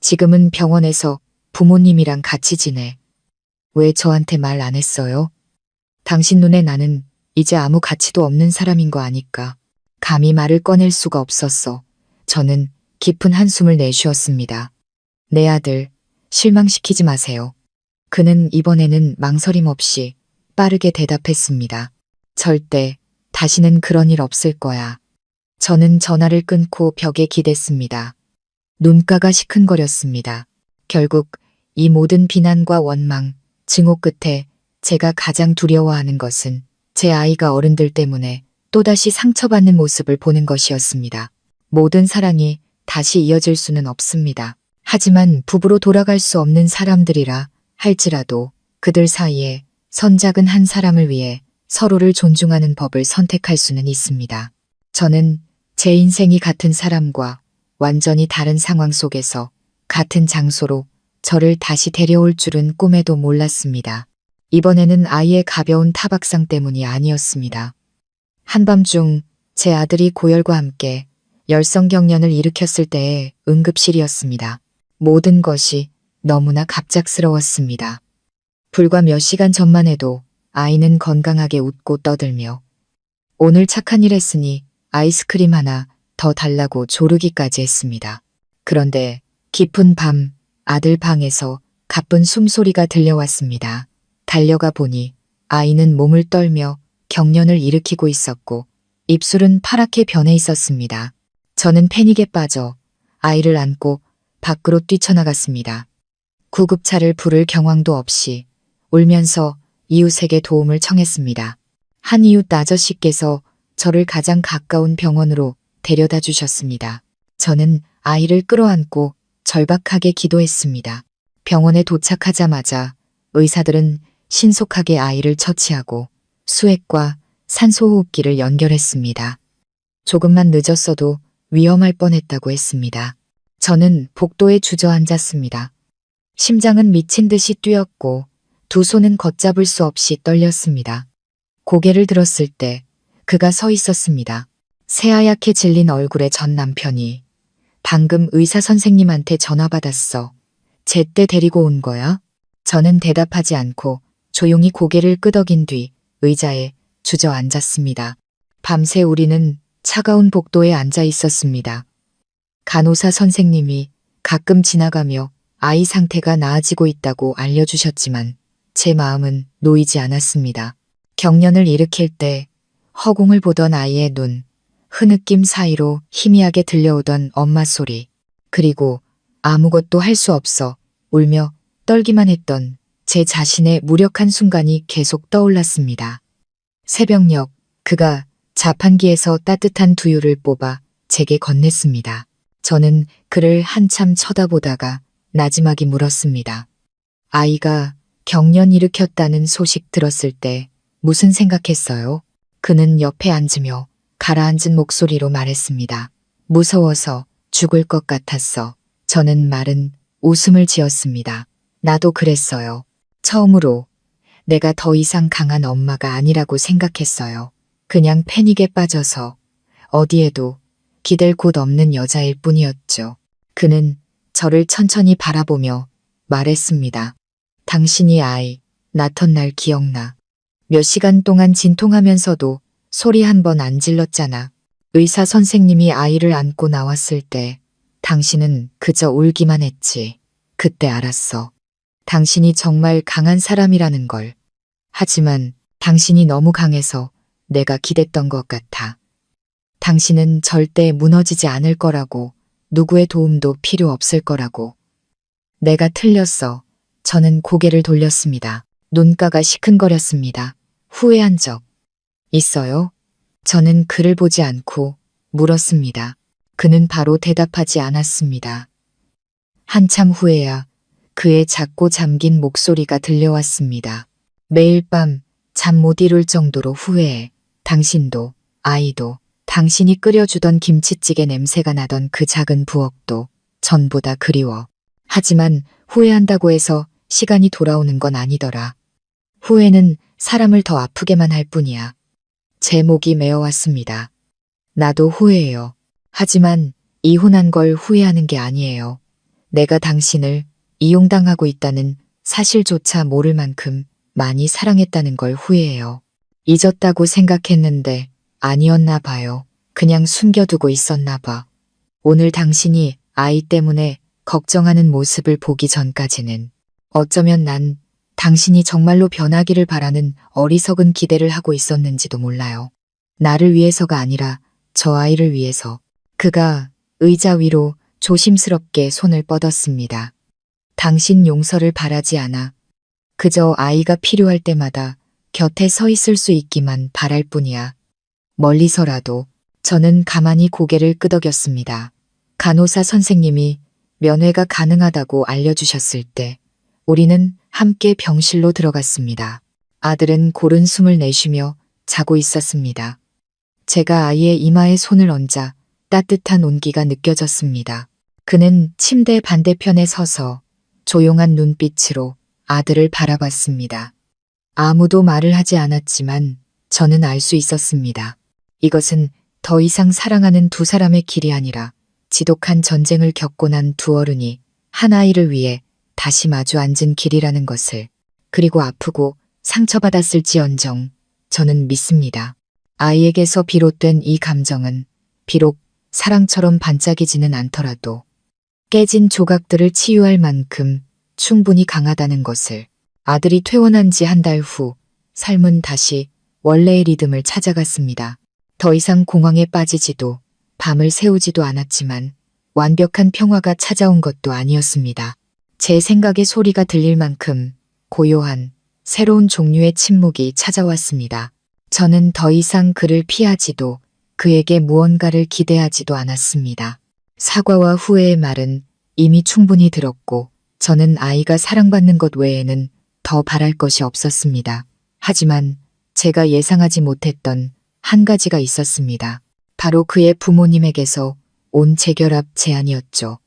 지금은 병원에서 부모님이랑 같이 지내. 왜 저한테 말 안 했어요? 당신 눈에 나는 이제 아무 가치도 없는 사람인 거 아니까. 감히 말을 꺼낼 수가 없었어. 저는 깊은 한숨을 내쉬었습니다. 내 아들, 실망시키지 마세요. 그는 이번에는 망설임 없이 빠르게 대답했습니다. 절대 다시는 그런 일 없을 거야. 저는 전화를 끊고 벽에 기댔습니다. 눈가가 시큰거렸습니다. 결국 이 모든 비난과 원망, 증오 끝에 제가 가장 두려워하는 것은 제 아이가 어른들 때문에 또다시 상처받는 모습을 보는 것이었습니다. 모든 사랑이 다시 이어질 수는 없습니다. 하지만 부부로 돌아갈 수 없는 사람들이라 할지라도 그들 사이에 선작은 한 사람을 위해 서로를 존중하는 법을 선택할 수는 있습니다. 저는 제 인생이 같은 사람과 완전히 다른 상황 속에서 같은 장소로 저를 다시 데려올 줄은 꿈에도 몰랐습니다. 이번에는 아이의 가벼운 타박상 때문이 아니었습니다. 한밤중 제 아들이 고열과 함께 열성경련을 일으켰을 때의 응급실이었습니다. 모든 것이 너무나 갑작스러웠습니다. 불과 몇 시간 전만 해도 아이는 건강하게 웃고 떠들며 오늘 착한 일 했으니 아이스크림 하나 더 달라고 조르기까지 했습니다. 그런데 깊은 밤 아들 방에서 가쁜 숨소리가 들려왔습니다. 달려가 보니 아이는 몸을 떨며 경련을 일으키고 있었고 입술은 파랗게 변해 있었습니다. 저는 패닉에 빠져 아이를 안고 밖으로 뛰쳐나갔습니다. 구급차를 부를 경황도 없이 울면서 이웃에게 도움을 청했습니다. 한 이웃 아저씨께서 저를 가장 가까운 병원으로 데려다 주셨습니다. 저는 아이를 끌어안고 절박하게 기도했습니다. 병원에 도착하자마자 의사들은 신속하게 아이를 처치하고 수액과 산소호흡기를 연결했습니다. 조금만 늦었어도 위험할 뻔했다고 했습니다. 저는 복도에 주저앉았습니다. 심장은 미친 듯이 뛰었고 두 손은 걷잡을 수 없이 떨렸습니다. 고개를 들었을 때 그가 서 있었습니다. 새하얗게 질린 얼굴의 전 남편이 방금 의사 선생님한테 전화 받았어. 제때 데리고 온 거야? 저는 대답하지 않고 조용히 고개를 끄덕인 뒤 의자에 주저앉았습니다. 밤새 우리는 차가운 복도에 앉아 있었습니다. 간호사 선생님이 가끔 지나가며 아이 상태가 나아지고 있다고 알려주셨지만 제 마음은 놓이지 않았습니다. 경련을 일으킬 때 허공을 보던 아이의 눈, 흐느낌 사이로 희미하게 들려오던 엄마 소리, 그리고 아무것도 할 수 없어 울며 떨기만 했던 제 자신의 무력한 순간이 계속 떠올랐습니다. 새벽녘 그가 자판기에서 따뜻한 두유를 뽑아 제게 건넸습니다. 저는 그를 한참 쳐다보다가 나지막이 물었습니다. 아이가 경련 일으켰다는 소식 들었을 때 무슨 생각했어요? 그는 옆에 앉으며 가라앉은 목소리로 말했습니다. 무서워서 죽을 것 같았어. 저는 마른 웃음을 지었습니다. 나도 그랬어요. 처음으로 내가 더 이상 강한 엄마가 아니라고 생각했어요. 그냥 패닉에 빠져서 어디에도 기댈 곳 없는 여자일 뿐이었죠. 그는 저를 천천히 바라보며 말했습니다. 당신이 아이 낳던 날 기억나. 몇 시간 동안 진통하면서도 소리 한 번 안 질렀잖아. 의사 선생님이 아이를 안고 나왔을 때 당신은 그저 울기만 했지. 그때 알았어. 당신이 정말 강한 사람이라는 걸. 하지만 당신이 너무 강해서 내가 기댔던 것 같아. 당신은 절대 무너지지 않을 거라고, 누구의 도움도 필요 없을 거라고. 내가 틀렸어. 저는 고개를 돌렸습니다. 눈가가 시큰거렸습니다. 후회한 적 있어요? 저는 그를 보지 않고 물었습니다. 그는 바로 대답하지 않았습니다. 한참 후에야 그의 작고 잠긴 목소리가 들려왔습니다. 매일 밤 잠 못 이룰 정도로 후회해. 당신도, 아이도, 당신이 끓여주던 김치찌개 냄새가 나던 그 작은 부엌도 전부 다 그리워. 하지만 후회한다고 해서 시간이 돌아오는 건 아니더라. 후회는 사람을 더 아프게만 할 뿐이야. 제 목이 메어왔습니다. 나도 후회해요. 하지만 이혼한 걸 후회하는 게 아니에요. 내가 당신을 이용당하고 있다는 사실조차 모를 만큼 많이 사랑했다는 걸 후회해요. 잊었다고 생각했는데 아니었나 봐요. 그냥 숨겨두고 있었나 봐. 오늘 당신이 아이 때문에 걱정하는 모습을 보기 전까지는 어쩌면 난 당신이 정말로 변하기를 바라는 어리석은 기대를 하고 있었는지도 몰라요. 나를 위해서가 아니라 저 아이를 위해서. 그가 의자 위로 조심스럽게 손을 뻗었습니다. 당신 용서를 바라지 않아. 그저 아이가 필요할 때마다 곁에 서 있을 수 있기만 바랄 뿐이야. 멀리서라도. 저는 가만히 고개를 끄덕였습니다. 간호사 선생님이 면회가 가능하다고 알려주셨을 때 우리는 함께 병실로 들어갔습니다. 아들은 고른 숨을 내쉬며 자고 있었습니다. 제가 아이의 이마에 손을 얹자 따뜻한 온기가 느껴졌습니다. 그는 침대 반대편에 서서 조용한 눈빛으로 아들을 바라봤습니다. 아무도 말을 하지 않았지만 저는 알 수 있었습니다. 이것은 더 이상 사랑하는 두 사람의 길이 아니라 지독한 전쟁을 겪고 난 두 어른이 한 아이를 위해 다시 마주 앉은 길이라는 것을. 그리고 아프고 상처받았을지언정 저는 믿습니다. 아이에게서 비롯된 이 감정은 비록 사랑처럼 반짝이지는 않더라도 깨진 조각들을 치유할 만큼 충분히 강하다는 것을. 아들이 퇴원한 지 한 달 후 삶은 다시 원래의 리듬을 찾아갔습니다. 더 이상 공황에 빠지지도 밤을 새우지도 않았지만 완벽한 평화가 찾아온 것도 아니었습니다. 제 생각의 소리가 들릴 만큼 고요한 새로운 종류의 침묵이 찾아왔습니다. 저는 더 이상 그를 피하지도 그에게 무언가를 기대하지도 않았습니다. 사과와 후회의 말은 이미 충분히 들었고 저는 아이가 사랑받는 것 외에는 더 바랄 것이 없었습니다. 하지만 제가 예상하지 못했던 한 가지가 있었습니다. 바로 그의 부모님에게서 온 재결합 제안이었죠.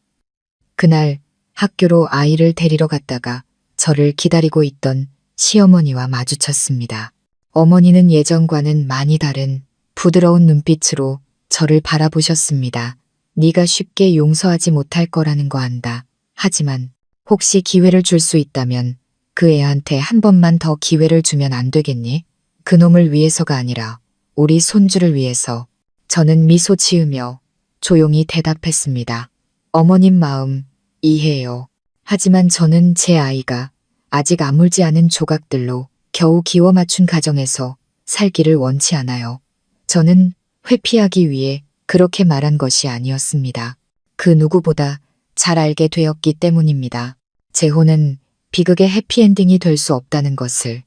그날 학교로 아이를 데리러 갔다가 저를 기다리고 있던 시어머니와 마주쳤습니다. 어머니는 예전과는 많이 다른 부드러운 눈빛으로 저를 바라보셨습니다. 네가 쉽게 용서하지 못할 거라는 거 안다. 하지만 혹시 기회를 줄 수 있다면 그 애한테 한 번만 더 기회를 주면 안 되겠니? 그놈을 위해서가 아니라 우리 손주를 위해서. 저는 미소 지으며 조용히 대답했습니다. 어머님 마음 이해해요. 하지만 저는 제 아이가 아직 아물지 않은 조각들로 겨우 기워 맞춘 가정에서 살기를 원치 않아요. 저는 회피하기 위해 그렇게 말한 것이 아니었습니다. 그 누구보다 잘 알게 되었기 때문입니다. 재혼은 비극의 해피엔딩이 될 수 없다는 것을.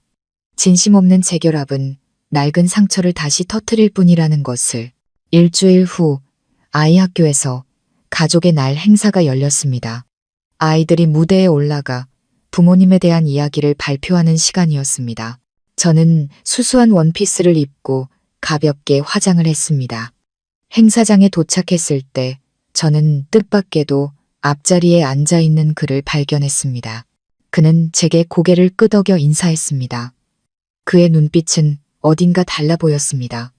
진심 없는 재결합은 낡은 상처를 다시 터뜨릴 뿐이라는 것을. 일주일 후 아이 학교에서 가족의 날 행사가 열렸습니다. 아이들이 무대에 올라가 부모님에 대한 이야기를 발표하는 시간이었습니다. 저는 수수한 원피스를 입고 가볍게 화장을 했습니다. 행사장에 도착했을 때 저는 뜻밖에도 앞자리에 앉아 있는 그를 발견했습니다. 그는 제게 고개를 끄덕여 인사했습니다. 그의 눈빛은 어딘가 달라 보였습니다.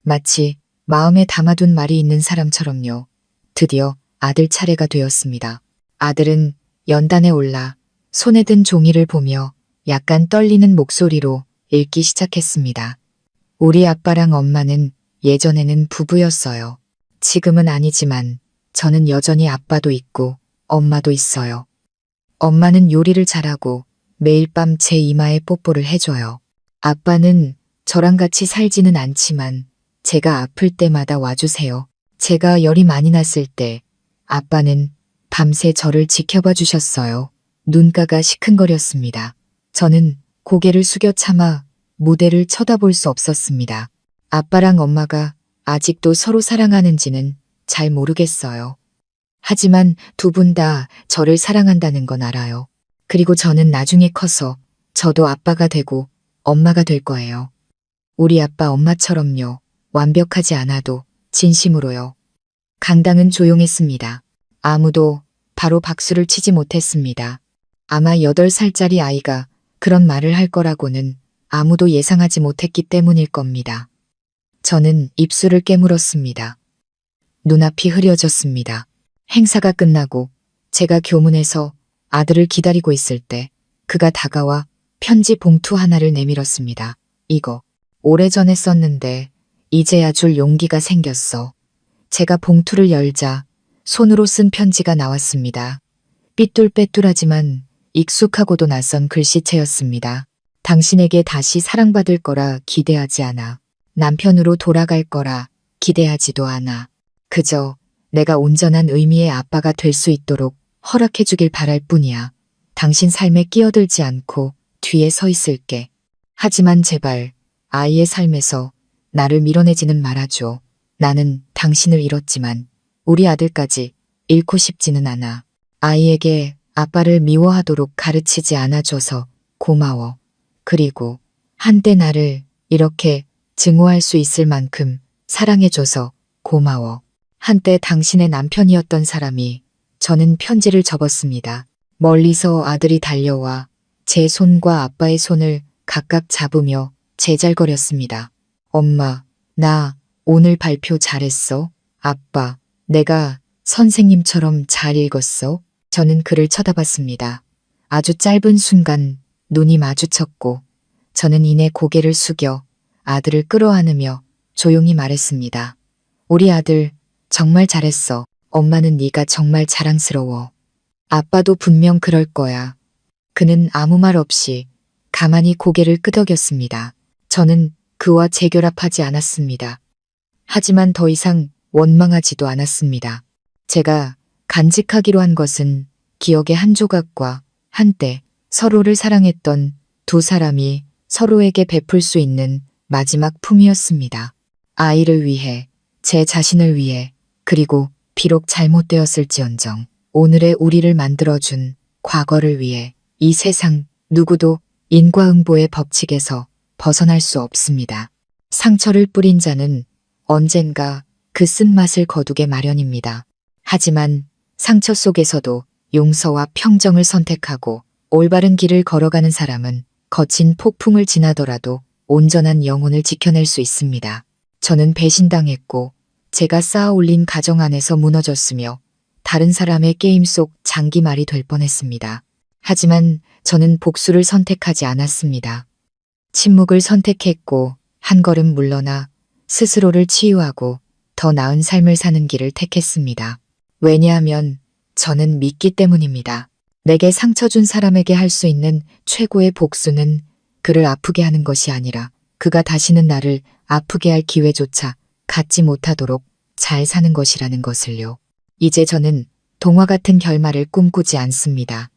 마치 마음에 담아둔 말이 있는 사람처럼요. 드디어 아들 차례가 되었습니다. 아들은 연단에 올라 손에 든 종이를 보며 약간 떨리는 목소리로 읽기 시작했습니다. 우리 아빠랑 엄마는 예전에는 부부였어요. 지금은 아니지만 저는 여전히 아빠도 있고 엄마도 있어요. 엄마는 요리를 잘하고 매일 밤 제 이마에 뽀뽀를 해줘요. 아빠는 저랑 같이 살지는 않지만 제가 아플 때마다 와주세요. 제가 열이 많이 났을 때 아빠는 밤새 저를 지켜봐 주셨어요. 눈가가 시큰거렸습니다. 저는 고개를 숙여 참아 무대를 쳐다볼 수 없었습니다. 아빠랑 엄마가 아직도 서로 사랑하는지는 잘 모르겠어요. 하지만 두 분 다 저를 사랑한다는 건 알아요. 그리고 저는 나중에 커서 저도 아빠가 되고 엄마가 될 거예요. 우리 아빠 엄마처럼요. 완벽하지 않아도 진심으로요. 강당은 조용했습니다. 아무도 바로 박수를 치지 못했습니다. 아마 8살짜리 아이가 그런 말을 할 거라고는 아무도 예상하지 못했기 때문일 겁니다. 저는 입술을 깨물었습니다. 눈앞이 흐려졌습니다. 행사가 끝나고 제가 교문에서 아들을 기다리고 있을 때 그가 다가와 편지 봉투 하나를 내밀었습니다. 이거 오래전에 썼는데 이제야 줄 용기가 생겼어. 제가 봉투를 열자 손으로 쓴 편지가 나왔습니다. 삐뚤빼뚤하지만 익숙하고도 낯선 글씨체였습니다. 당신에게 다시 사랑받을 거라 기대하지 않아. 남편으로 돌아갈 거라 기대하지도 않아. 그저 내가 온전한 의미의 아빠가 될 수 있도록 허락해 주길 바랄 뿐이야. 당신 삶에 끼어들지 않고 뒤에 서 있을게. 하지만 제발 아이의 삶에서 나를 밀어내지는 말아줘. 나는 당신을 잃었지만 우리 아들까지 잃고 싶지는 않아. 아이에게 아빠를 미워하도록 가르치지 않아줘서 고마워. 그리고 한때 나를 이렇게 증오할 수 있을 만큼 사랑해줘서 고마워. 한때 당신의 남편이었던 사람이. 저는 편지를 접었습니다. 멀리서 아들이 달려와 제 손과 아빠의 손을 각각 잡으며 제잘거렸습니다. 엄마, 나 오늘 발표 잘했어. 아빠, 내가 선생님처럼 잘 읽었어. 저는 그를 쳐다봤습니다. 아주 짧은 순간 눈이 마주쳤고 저는 이내 고개를 숙여 아들을 끌어안으며 조용히 말했습니다. 우리 아들 정말 잘했어. 엄마는 네가 정말 자랑스러워. 아빠도 분명 그럴 거야. 그는 아무 말 없이 가만히 고개를 끄덕였습니다. 저는 그와 재결합하지 않았습니다. 하지만 더 이상 원망하지도 않았습니다. 제가 간직하기로 한 것은 기억의 한 조각과 한때 서로를 사랑했던 두 사람이 서로에게 베풀 수 있는 마지막 품이었습니다. 아이를 위해, 제 자신을 위해, 그리고 비록 잘못되었을지언정 오늘의 우리를 만들어준 과거를 위해 이 세상 누구도 인과응보의 법칙에서 벗어날 수 없습니다. 상처를 뿌린 자는 언젠가 그 쓴맛을 거두게 마련입니다. 하지만 상처 속에서도 용서와 평정을 선택하고 올바른 길을 걸어가는 사람은 거친 폭풍을 지나더라도 온전한 영혼을 지켜낼 수 있습니다. 저는 배신당했고 제가 쌓아 올린 가정 안에서 무너졌으며 다른 사람의 게임 속 장기말이 될 뻔했습니다. 하지만 저는 복수를 선택하지 않았습니다. 침묵을 선택했고 한 걸음 물러나 스스로를 치유하고 더 나은 삶을 사는 길을 택했습니다. 왜냐하면 저는 믿기 때문입니다. 내게 상처 준 사람에게 할 수 있는 최고의 복수는 그를 아프게 하는 것이 아니라 그가 다시는 나를 아프게 할 기회조차 갖지 못하도록 잘 사는 것이라는 것을요. 이제 저는 동화 같은 결말을 꿈꾸지 않습니다.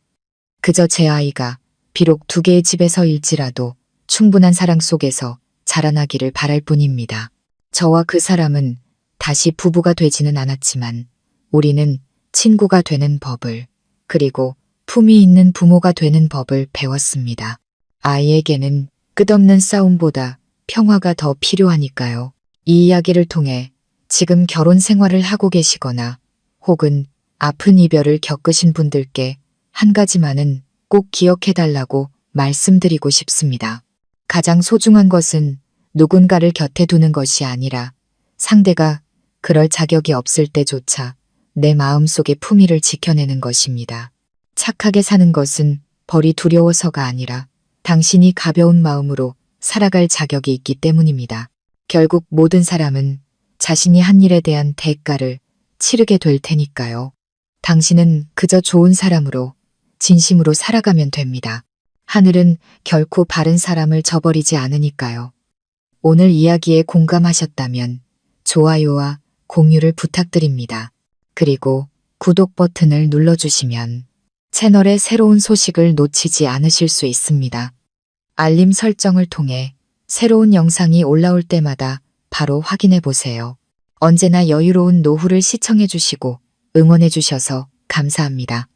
그저 제 아이가 비록 두 개의 집에서 일지라도 충분한 사랑 속에서 자라나기를 바랄 뿐입니다. 저와 그 사람은 다시 부부가 되지는 않았지만 우리는 친구가 되는 법을, 그리고 품이 있는 부모가 되는 법을 배웠습니다. 아이에게는 끝없는 싸움보다 평화가 더 필요하니까요. 이 이야기를 통해 지금 결혼 생활을 하고 계시거나 혹은 아픈 이별을 겪으신 분들께 한 가지만은 꼭 기억해달라고 말씀드리고 싶습니다. 가장 소중한 것은 누군가를 곁에 두는 것이 아니라 상대가 그럴 자격이 없을 때조차 내 마음속의 품위를 지켜내는 것입니다. 착하게 사는 것은 벌이 두려워서가 아니라 당신이 가벼운 마음으로 살아갈 자격이 있기 때문입니다. 결국 모든 사람은 자신이 한 일에 대한 대가를 치르게 될 테니까요. 당신은 그저 좋은 사람으로 진심으로 살아가면 됩니다. 하늘은 결코 바른 사람을 저버리지 않으니까요. 오늘 이야기에 공감하셨다면 좋아요와 공유를 부탁드립니다. 그리고 구독 버튼을 눌러주시면 채널의 새로운 소식을 놓치지 않으실 수 있습니다. 알림 설정을 통해 새로운 영상이 올라올 때마다 바로 확인해 보세요. 언제나 여유로운 노후를 시청해 주시고 응원해 주셔서 감사합니다.